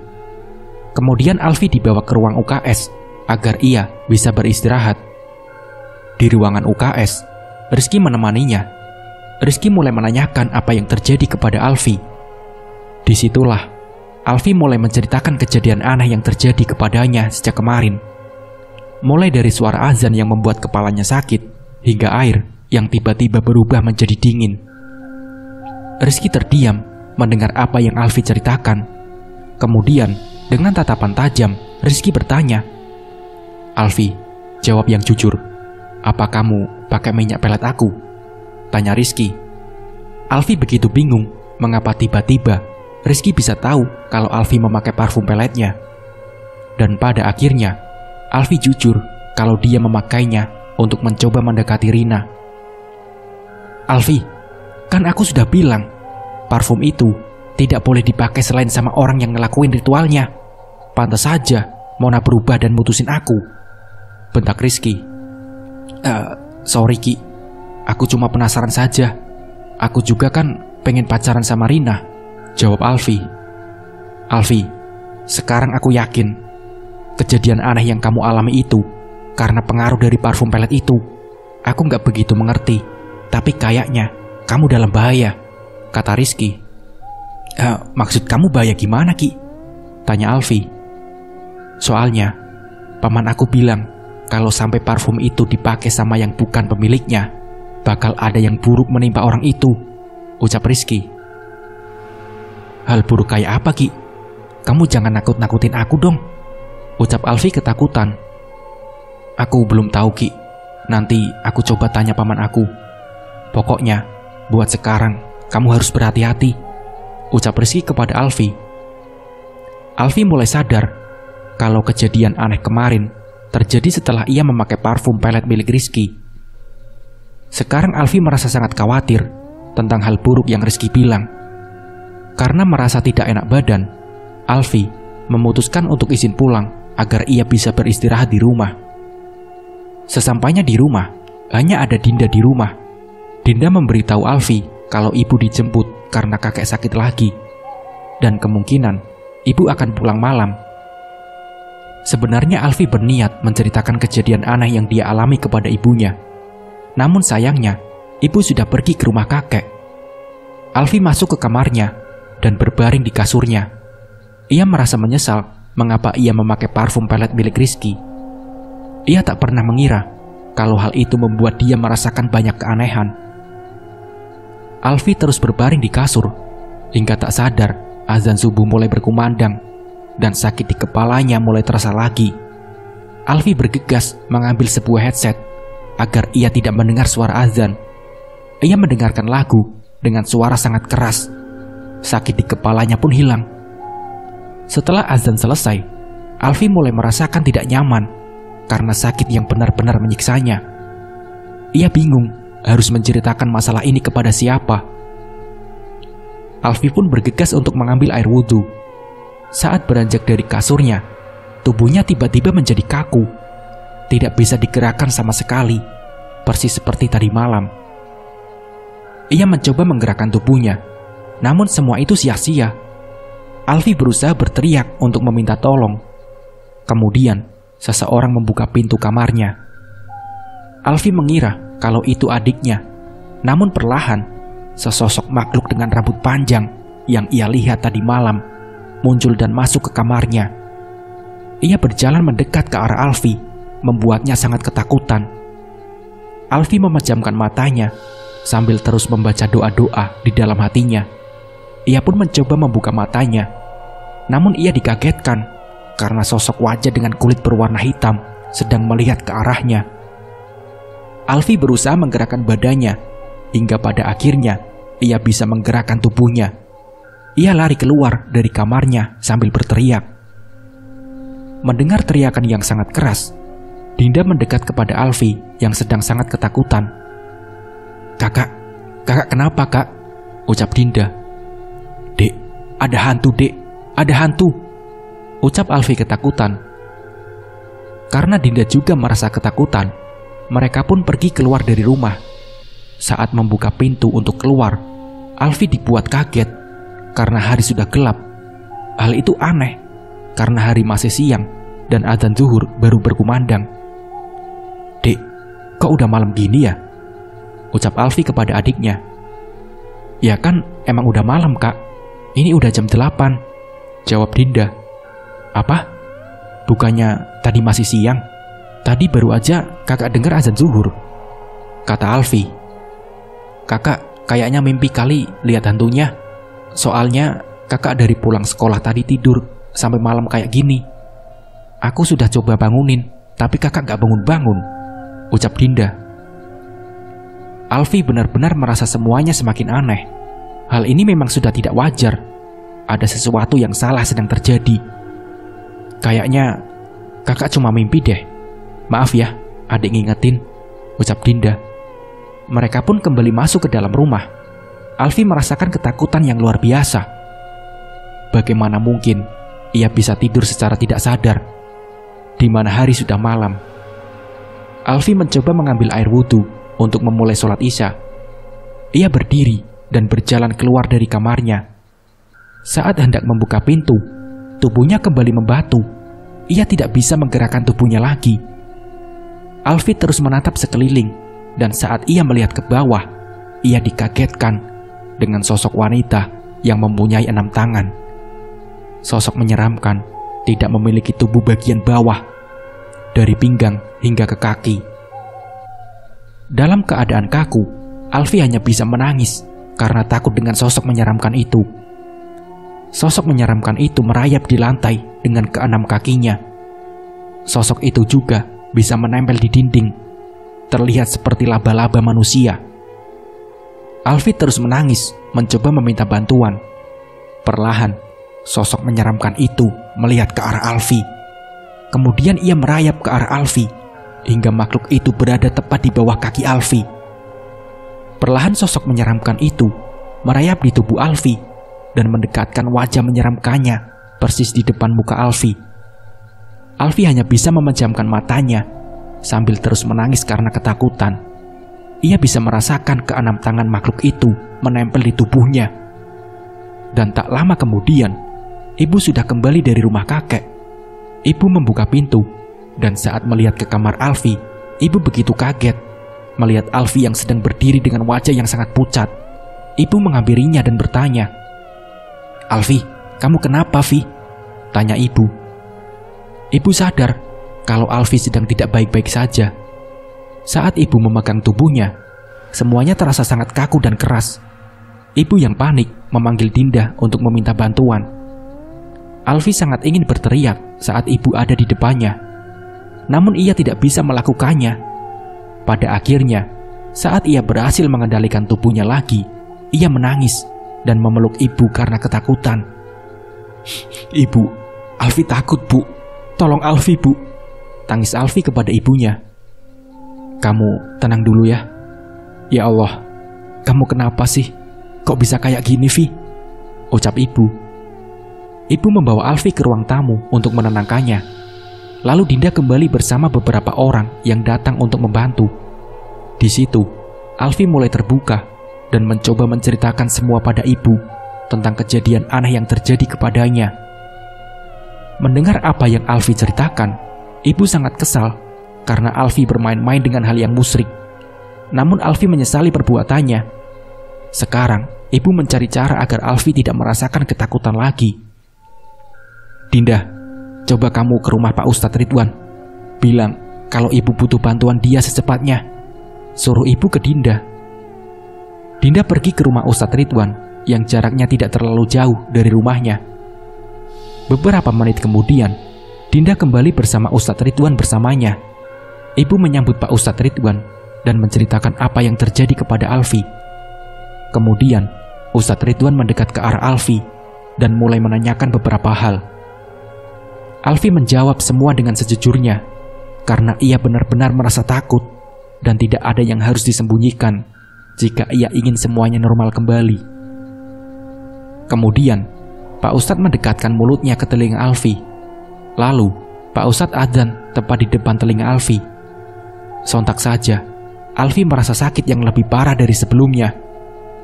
Speaker 1: Kemudian Alfi dibawa ke ruang UKS agar ia bisa beristirahat. Di ruangan UKS, Rizky menemaninya. Rizky mulai menanyakan apa yang terjadi kepada Alfi. Disitulah Alfi mulai menceritakan kejadian aneh yang terjadi kepadanya sejak kemarin. Mulai dari suara azan yang membuat kepalanya sakit, hingga air yang tiba-tiba berubah menjadi dingin. Rizky terdiam mendengar apa yang Alfi ceritakan. Kemudian, dengan tatapan tajam, Rizky bertanya, "Alfi, jawab yang jujur. Apa kamu pakai minyak pelet aku?" tanya Rizky. Alfi begitu bingung mengapa tiba-tiba Rizky bisa tahu kalau Alfi memakai parfum peletnya. Dan pada akhirnya, Alfi jujur kalau dia memakainya untuk mencoba mendekati Rina. "Alfi, kan aku sudah bilang, parfum itu tidak boleh dipakai selain sama orang yang ngelakuin ritualnya. Pantas saja Mona berubah dan mutusin aku," bentak Rizky. Sorry Ki, aku cuma penasaran saja. Aku juga kan pengen pacaran sama Rina," jawab Alfi. "Alfi, sekarang aku yakin kejadian aneh yang kamu alami itu karena pengaruh dari parfum pelet itu. Aku gak begitu mengerti, tapi kayaknya kamu dalam bahaya," kata Rizky. Maksud kamu bahaya gimana, Ki?" tanya Alfi. "Soalnya, paman aku bilang kalau sampai parfum itu dipakai sama yang bukan pemiliknya, bakal ada yang buruk menimpa orang itu," ucap Rizky. "Hal buruk kayak apa, Ki? Kamu jangan nakut-nakutin aku dong," ucap Alfi ketakutan. "Aku belum tahu, Ki. Nanti aku coba tanya paman aku. Pokoknya, buat sekarang kamu harus berhati-hati," ucap Rizky kepada Alfi. Alfi mulai sadar kalau kejadian aneh kemarin terjadi setelah ia memakai parfum pelet milik Rizky. Sekarang Alfi merasa sangat khawatir tentang hal buruk yang Rizky bilang. Karena merasa tidak enak badan, Alfi memutuskan untuk izin pulang agar ia bisa beristirahat di rumah. Sesampainya di rumah, hanya ada Dinda di rumah. Dinda memberitahu Alfi kalau ibu dijemput karena kakek sakit lagi, dan kemungkinan ibu akan pulang malam. Sebenarnya Alfi berniat menceritakan kejadian aneh yang dia alami kepada ibunya. Namun sayangnya, ibu sudah pergi ke rumah kakek. Alfi masuk ke kamarnya dan berbaring di kasurnya. Ia merasa menyesal mengapa ia memakai parfum pelet milik Rizky. Ia tak pernah mengira kalau hal itu membuat dia merasakan banyak keanehan. Alfi terus berbaring di kasur hingga tak sadar azan subuh mulai berkumandang dan sakit di kepalanya mulai terasa lagi. Alfi bergegas mengambil sebuah headset agar ia tidak mendengar suara azan. Ia mendengarkan lagu dengan suara sangat keras. Sakit di kepalanya pun hilang. Setelah azan selesai, Alfi mulai merasakan tidak nyaman karena sakit yang benar-benar menyiksanya. Ia bingung harus menceritakan masalah ini kepada siapa. Alfi pun bergegas untuk mengambil air wudhu. Saat beranjak dari kasurnya, tubuhnya tiba-tiba menjadi kaku. Tidak bisa digerakkan sama sekali, persis seperti tadi malam. Ia mencoba menggerakkan tubuhnya, namun semua itu sia-sia. Alfi berusaha berteriak untuk meminta tolong. Kemudian, seseorang membuka pintu kamarnya. Alfi mengira kalau itu adiknya, namun perlahan, sesosok makhluk dengan rambut panjang yang ia lihat tadi malam muncul dan masuk ke kamarnya. Ia berjalan mendekat ke arah Alfi, membuatnya sangat ketakutan. Alfi memejamkan matanya sambil terus membaca doa-doa di dalam hatinya. Ia pun mencoba membuka matanya, namun ia dikagetkan karena sosok wajah dengan kulit berwarna hitam sedang melihat ke arahnya. Alfi berusaha menggerakkan badannya hingga pada akhirnya ia bisa menggerakkan tubuhnya. Ia lari keluar dari kamarnya sambil berteriak. Mendengar teriakan yang sangat keras, Dinda mendekat kepada Alfi yang sedang sangat ketakutan. Kakak kenapa kak? Ucap Dinda. Dek, ada hantu dek, ada hantu, ucap Alfi ketakutan. Karena Dinda juga merasa ketakutan, mereka pun pergi keluar dari rumah. Saat membuka pintu untuk keluar, Alfi dibuat kaget karena hari sudah gelap. Hal itu aneh karena hari masih siang dan adzan zuhur baru berkumandang. Dek, kok udah malam gini ya? Ucap Alfi kepada adiknya. Ya kan emang udah malam kak, ini udah jam 8, jawab Dinda. Apa? Bukannya tadi masih siang? Tadi baru aja kakak dengar azan zuhur, kata Alfi. Kakak kayaknya mimpi kali lihat hantunya. Soalnya kakak dari pulang sekolah tadi tidur sampai malam kayak gini. Aku sudah coba bangunin, tapi kakak gak bangun-bangun, ucap Dinda. Alfi benar-benar merasa semuanya semakin aneh. Hal ini memang sudah tidak wajar. Ada sesuatu yang salah sedang terjadi. Kayaknya kakak cuma mimpi deh. Maaf ya, adik ngingetin, ucap Dinda. Mereka pun kembali masuk ke dalam rumah. Alfi merasakan ketakutan yang luar biasa. Bagaimana mungkin ia bisa tidur secara tidak sadar, di mana hari sudah malam. Alfi mencoba mengambil air wudhu untuk memulai sholat isya. Ia berdiri dan berjalan keluar dari kamarnya. Saat hendak membuka pintu, tubuhnya kembali membatu. Ia tidak bisa menggerakkan tubuhnya lagi. Alfi terus menatap sekeliling, dan saat ia melihat ke bawah, ia dikagetkan dengan sosok wanita yang mempunyai 6 tangan. Sosok menyeramkan, tidak memiliki tubuh bagian bawah, dari pinggang hingga ke kaki. Dalam keadaan kaku, Alfi hanya bisa menangis karena takut dengan sosok menyeramkan itu. Sosok menyeramkan itu merayap di lantai dengan ke-6 kakinya. Sosok itu juga bisa menempel di dinding, terlihat seperti laba-laba manusia. Alfi terus menangis, mencoba meminta bantuan. Perlahan, sosok menyeramkan itu melihat ke arah Alfi. Kemudian ia merayap ke arah Alfi, hingga makhluk itu berada tepat di bawah kaki Alfi. Perlahan sosok menyeramkan itu merayap di tubuh Alfi dan mendekatkan wajah menyeramkannya persis di depan muka Alfi. Alfi hanya bisa memejamkan matanya sambil terus menangis karena ketakutan. ia bisa merasakan keenam tangan makhluk itu menempel di tubuhnya. Dan tak lama kemudian, ibu sudah kembali dari rumah kakek. Ibu membuka pintu, dan saat melihat ke kamar Alfi, ibu begitu kaget melihat Alfi yang sedang berdiri dengan wajah yang sangat pucat. Ibu menghampirinya dan bertanya, "Alfi, kamu kenapa, Vi?" tanya ibu. Ibu sadar kalau Alfi sedang tidak baik-baik saja. Saat ibu memegang tubuhnya, semuanya terasa sangat kaku dan keras. Ibu yang panik memanggil Dinda untuk meminta bantuan. Alfi sangat ingin berteriak saat ibu ada di depannya, namun ia tidak bisa melakukannya. Pada akhirnya, saat ia berhasil mengendalikan tubuhnya lagi, ia menangis dan memeluk ibu karena ketakutan. "Ibu, Alfi takut, Bu. Tolong Alfi, Bu," tangis Alfi kepada ibunya. "Kamu tenang dulu ya." "Ya Allah, kamu kenapa sih? Kok bisa kayak gini, Vi?" ucap ibu. Ibu membawa Alfi ke ruang tamu untuk menenangkannya. Lalu Dinda kembali bersama beberapa orang yang datang untuk membantu. Di situ, Alfi mulai terbuka dan mencoba menceritakan semua pada ibu tentang kejadian aneh yang terjadi kepadanya. Mendengar apa yang Alfi ceritakan, ibu sangat kesal karena Alfi bermain-main dengan hal yang musyrik. Namun Alfi menyesali perbuatannya. Sekarang, ibu mencari cara agar Alfi tidak merasakan ketakutan lagi. "Dinda, coba kamu ke rumah Pak Ustadz Ridwan. Bilang kalau ibu butuh bantuan dia secepatnya," suruh ibu ke Dinda. Dinda pergi ke rumah Ustadz Ridwan yang jaraknya tidak terlalu jauh dari rumahnya. Beberapa menit kemudian, Dinda kembali bersama Ustadz Ridwan bersamanya. Ibu menyambut Pak Ustadz Ridwan dan menceritakan apa yang terjadi kepada Alfi. Kemudian, Ustadz Ridwan mendekat ke arah Alfi dan mulai menanyakan beberapa hal. Alfi menjawab semua dengan sejujurnya, karena ia benar-benar merasa takut dan tidak ada yang harus disembunyikan jika ia ingin semuanya normal kembali. Kemudian, Pak Ustadz mendekatkan mulutnya ke telinga Alfi. Lalu, Pak Ustadz adzan tepat di depan telinga Alfi. Sontak saja, Alfi merasa sakit yang lebih parah dari sebelumnya.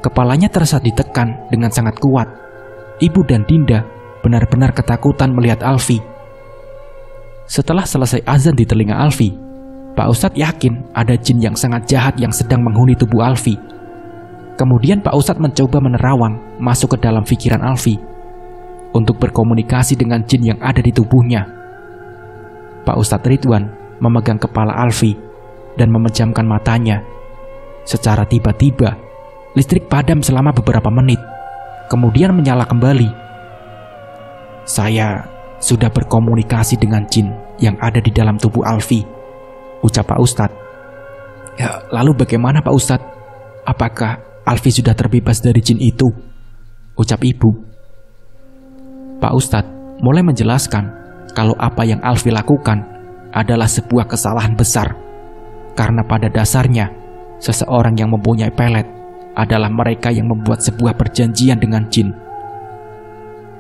Speaker 1: Kepalanya terasa ditekan dengan sangat kuat. Ibu dan Dinda benar-benar ketakutan melihat Alfi. Setelah selesai azan di telinga Alfi, Pak Ustadz yakin ada jin yang sangat jahat yang sedang menghuni tubuh Alfi. Kemudian Pak Ustadz mencoba menerawang masuk ke dalam pikiran Alfi untuk berkomunikasi dengan jin yang ada di tubuhnya. Pak Ustadz Ridwan memegang kepala Alfi dan memejamkan matanya. Secara tiba-tiba, listrik padam selama beberapa menit, kemudian menyala kembali. "Saya sudah berkomunikasi dengan jin yang ada di dalam tubuh Alfi," ucap Pak Ustadz. "Ya, lalu bagaimana Pak Ustadz? Apakah Alfi sudah terbebas dari jin itu?" ucap ibu. Pak Ustadz mulai menjelaskan kalau apa yang Alfi lakukan adalah sebuah kesalahan besar. Karena pada dasarnya, seseorang yang mempunyai pelet adalah mereka yang membuat sebuah perjanjian dengan jin,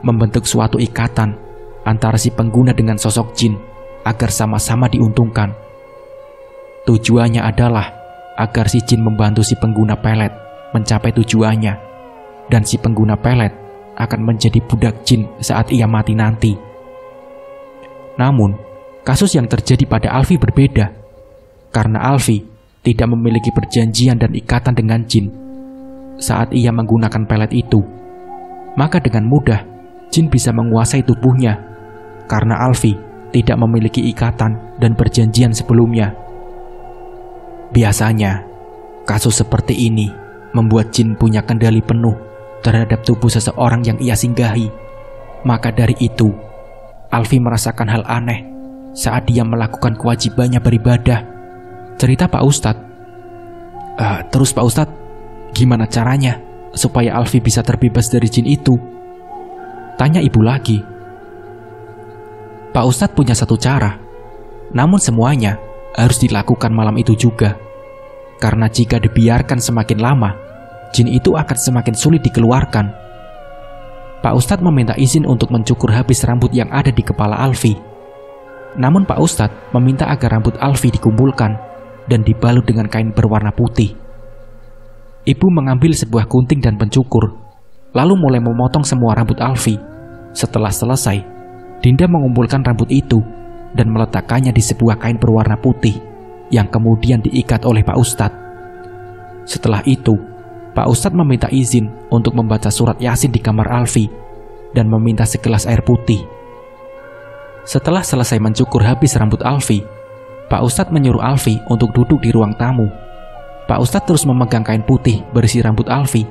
Speaker 1: membentuk suatu ikatan antara si pengguna dengan sosok jin agar sama-sama diuntungkan. Tujuannya adalah agar si jin membantu si pengguna pelet mencapai tujuannya, dan si pengguna pelet akan menjadi budak jin saat ia mati nanti. Namun, kasus yang terjadi pada Alfi berbeda, karena Alfi tidak memiliki perjanjian dan ikatan dengan jin. Saat ia menggunakan pelet itu, maka dengan mudah jin bisa menguasai tubuhnya, karena Alfi tidak memiliki ikatan dan perjanjian sebelumnya. Biasanya, kasus seperti ini membuat jin punya kendali penuh terhadap tubuh seseorang yang ia singgahi. Maka dari itu, Alfi merasakan hal aneh saat dia melakukan kewajibannya beribadah, cerita Pak Ustadz. Terus Pak Ustadz, gimana caranya supaya Alfi bisa terbebas dari jin itu? Tanya ibu lagi. Pak Ustadz punya satu cara, namun semuanya harus dilakukan malam itu juga. Karena jika dibiarkan semakin lama, jin itu akan semakin sulit dikeluarkan. Pak Ustadz meminta izin untuk mencukur habis rambut yang ada di kepala Alfi. Namun Pak Ustadz meminta agar rambut Alfi dikumpulkan dan dibalut dengan kain berwarna putih Ibu mengambil sebuah gunting dan pencukur, lalu mulai memotong semua rambut Alfi. Setelah selesai, Dinda mengumpulkan rambut itu dan meletakkannya di sebuah kain berwarna putih yang kemudian diikat oleh Pak Ustadz. Setelah itu, Pak Ustadz meminta izin untuk membaca surat Yasin di kamar Alfi dan meminta segelas air putih. Setelah selesai mencukur habis rambut Alfi, Pak Ustadz menyuruh Alfi untuk duduk di ruang tamu. Pak Ustadz terus memegang kain putih berisi rambut Alfi.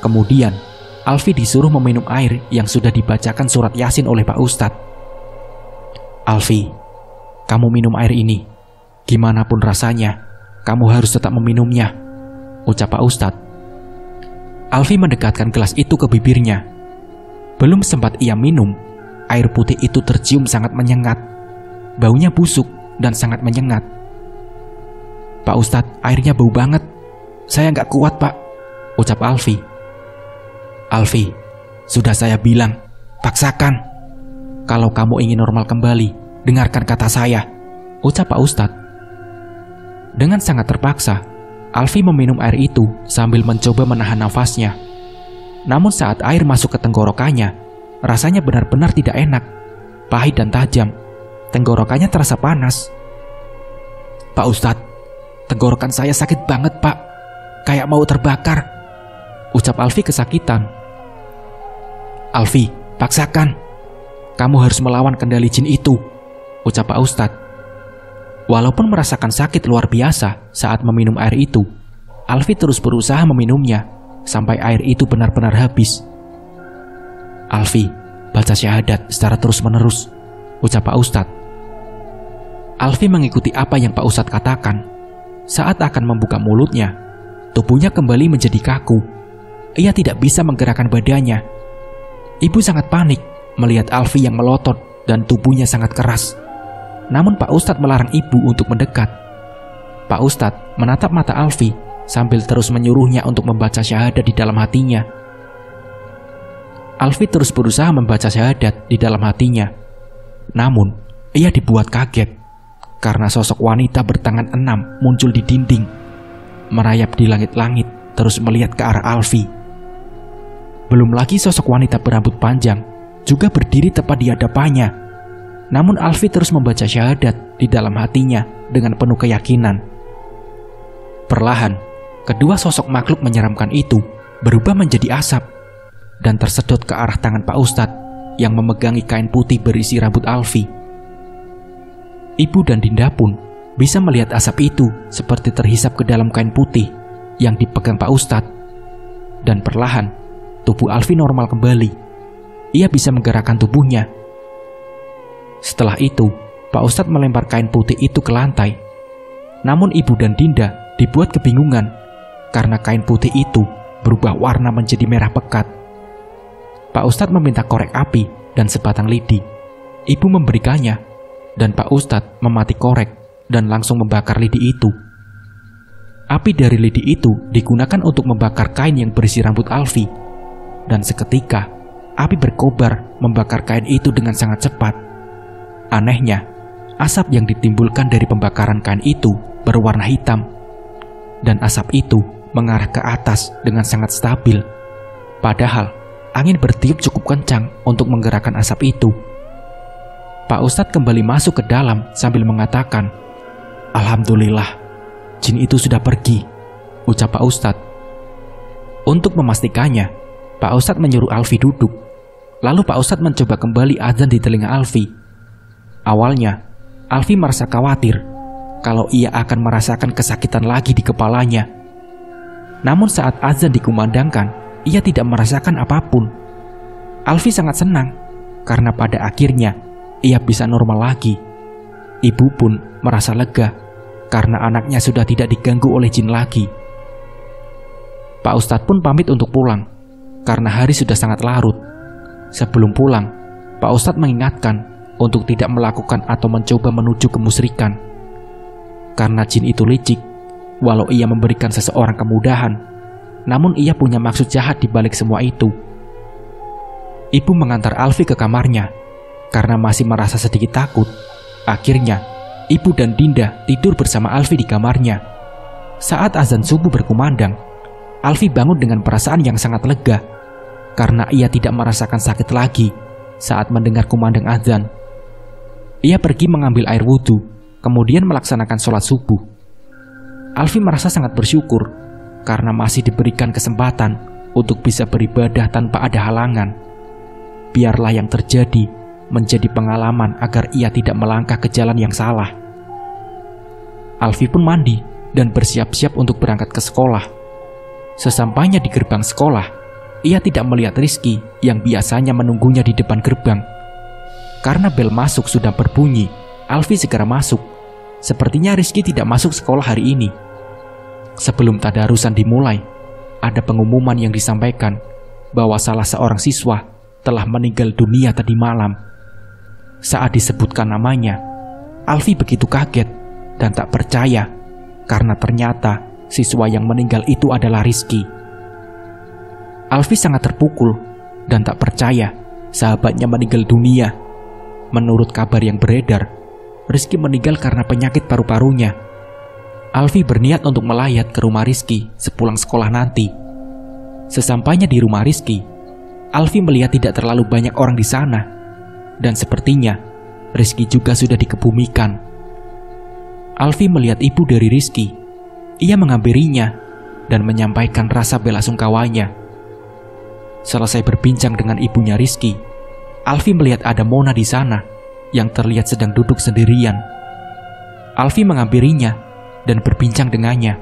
Speaker 1: Kemudian, Alfi disuruh meminum air yang sudah dibacakan surat Yasin oleh Pak Ustadz. "Alfi, kamu minum air ini. Gimana pun rasanya, kamu harus tetap meminumnya," ucap Pak Ustadz. Alfi mendekatkan gelas itu ke bibirnya. Belum sempat ia minum, air putih itu tercium sangat menyengat. Baunya busuk dan sangat menyengat. "Pak Ustadz, airnya bau banget. Saya nggak kuat, Pak," ucap Alfi. "Alfi, sudah saya bilang, paksakan. Kalau kamu ingin normal kembali, dengarkan kata saya," ucap Pak Ustadz. Dengan sangat terpaksa, Alfi meminum air itu sambil mencoba menahan nafasnya. Namun saat air masuk ke tenggorokannya, rasanya benar-benar tidak enak, pahit dan tajam. Tenggorokannya terasa panas. "Pak Ustadz, tenggorokan saya sakit banget, Pak. Kayak mau terbakar," ucap Alfi kesakitan. "Alfi, paksakan. Kamu harus melawan kendali jin itu," ucap Pak Ustadz. Walaupun merasakan sakit luar biasa saat meminum air itu, Alfi terus berusaha meminumnya sampai air itu benar-benar habis. "Alfi, baca syahadat secara terus-menerus," ucap Pak Ustadz. Alfi mengikuti apa yang Pak Ustadz katakan. Saat akan membuka mulutnya, tubuhnya kembali menjadi kaku. Ia tidak bisa menggerakkan badannya. Ibu sangat panik melihat Alfi yang melotot dan tubuhnya sangat keras. Namun Pak Ustadz melarang ibu untuk mendekat. Pak Ustadz menatap mata Alfi sambil terus menyuruhnya untuk membaca syahadat di dalam hatinya. Alfi terus berusaha membaca syahadat di dalam hatinya. Namun, ia dibuat kaget karena sosok wanita bertangan 6 muncul di dinding, merayap di langit-langit terus melihat ke arah Alfi. Belum lagi sosok wanita berambut panjang juga berdiri tepat di hadapannya. Namun Alfi terus membaca syahadat di dalam hatinya dengan penuh keyakinan. Perlahan, kedua sosok makhluk menyeramkan itu berubah menjadi asap dan tersedot ke arah tangan Pak Ustadz yang memegangi kain putih berisi rambut Alfi. Ibu dan Dinda pun bisa melihat asap itu seperti terhisap ke dalam kain putih yang dipegang Pak Ustadz. Dan perlahan, tubuh Alfi normal kembali. Ia bisa menggerakkan tubuhnya. Setelah itu, Pak Ustadz melempar kain putih itu ke lantai. Namun ibu dan Dinda dibuat kebingungan karena kain putih itu berubah warna menjadi merah pekat. Pak Ustadz meminta korek api dan sebatang lidi. Ibu memberikannya, dan Pak Ustadz memati korek dan langsung membakar lidi itu. Api dari lidi itu digunakan untuk membakar kain yang berisi rambut Alfi. Dan seketika, api berkobar membakar kain itu dengan sangat cepat. Anehnya, asap yang ditimbulkan dari pembakaran kain itu berwarna hitam. Dan asap itu mengarah ke atas dengan sangat stabil. Padahal, angin bertiup cukup kencang untuk menggerakkan asap itu. Pak Ustadz kembali masuk ke dalam sambil mengatakan, "Alhamdulillah, jin itu sudah pergi," ucap Pak Ustadz. Untuk memastikannya, Pak Ustadz menyuruh Alfi duduk. Lalu Pak Ustadz mencoba kembali azan di telinga Alfi. Awalnya, Alfi merasa khawatir kalau ia akan merasakan kesakitan lagi di kepalanya. Namun saat azan dikumandangkan, ia tidak merasakan apapun. Alfi sangat senang karena pada akhirnya ia bisa normal lagi. Ibu pun merasa lega karena anaknya sudah tidak diganggu oleh jin lagi. Pak Ustadz pun pamit untuk pulang karena hari sudah sangat larut. Sebelum pulang, Pak Ustadz mengingatkan untuk tidak melakukan atau mencoba menuju kemusyrikan. Karena jin itu licik, walau ia memberikan seseorang kemudahan, namun ia punya maksud jahat di balik semua itu. Ibu mengantar Alfi ke kamarnya. Karena masih merasa sedikit takut, akhirnya ibu dan Dinda tidur bersama Alfi di kamarnya. Saat azan subuh berkumandang, Alfi bangun dengan perasaan yang sangat lega karena ia tidak merasakan sakit lagi saat mendengar kumandang azan. Ia pergi mengambil air wudhu, kemudian melaksanakan sholat subuh. Alfi merasa sangat bersyukur karena masih diberikan kesempatan untuk bisa beribadah tanpa ada halangan. Biarlah yang terjadi menjadi pengalaman agar ia tidak melangkah ke jalan yang salah. Alfi pun mandi dan bersiap-siap untuk berangkat ke sekolah. Sesampainya di gerbang sekolah, ia tidak melihat Rizky yang biasanya menunggunya di depan gerbang. Karena bel masuk sudah berbunyi, Alfi segera masuk. Sepertinya Rizky tidak masuk sekolah hari ini. Sebelum tadarusan dimulai, ada pengumuman yang disampaikan bahwa salah seorang siswa telah meninggal dunia tadi malam. Saat disebutkan namanya, Alfi begitu kaget dan tak percaya karena ternyata siswa yang meninggal itu adalah Rizky. Alfi sangat terpukul dan tak percaya sahabatnya meninggal dunia. Menurut kabar yang beredar, Rizky meninggal karena penyakit paru-parunya. Alfi berniat untuk melayat ke rumah Rizky sepulang sekolah nanti. Sesampainya di rumah Rizky, Alfi melihat tidak terlalu banyak orang di sana, dan sepertinya Rizky juga sudah dikebumikan. Alfi melihat ibu dari Rizky. Ia menghampirinya dan menyampaikan rasa bela sungkawanya. Selesai berbincang dengan ibunya Rizky, Alfi melihat ada Mona di sana yang terlihat sedang duduk sendirian. Alfi menghampirinya dan berbincang dengannya.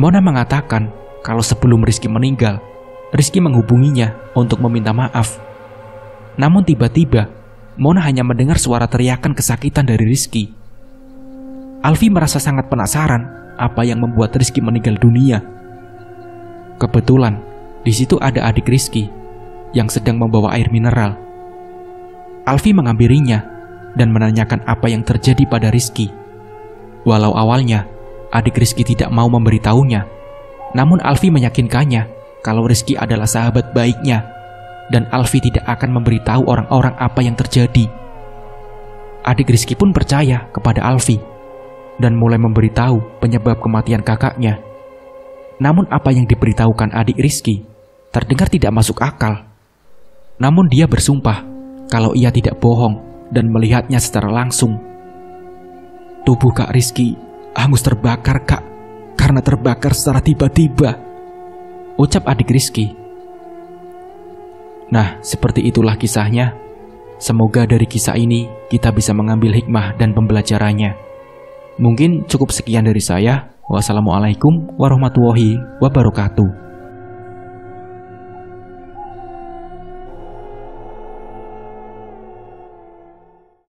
Speaker 1: Mona mengatakan kalau sebelum Rizky meninggal, Rizky menghubunginya untuk meminta maaf. Namun tiba-tiba, Mona hanya mendengar suara teriakan kesakitan dari Rizky. Alfi merasa sangat penasaran apa yang membuat Rizky meninggal dunia. Kebetulan, di situ ada adik Rizky yang sedang membawa air mineral. Alfi menghampirinya dan menanyakan apa yang terjadi pada Rizky. Walau awalnya adik Rizky tidak mau memberitahunya, namun Alfi meyakinkannya kalau Rizky adalah sahabat baiknya dan Alfi tidak akan memberitahu orang-orang apa yang terjadi. Adik Rizky pun percaya kepada Alfi dan mulai memberitahu penyebab kematian kakaknya. Namun apa yang diberitahukan adik Rizky terdengar tidak masuk akal. Namun dia bersumpah kalau ia tidak bohong dan melihatnya secara langsung. Tubuh Kak Rizky hangus terbakar, Kak, karena terbakar secara tiba-tiba, ucap adik Rizky. Nah, seperti itulah kisahnya. Semoga dari kisah ini kita bisa mengambil hikmah dan pembelajarannya. Mungkin cukup sekian dari saya. Wassalamualaikum warahmatullahi wabarakatuh.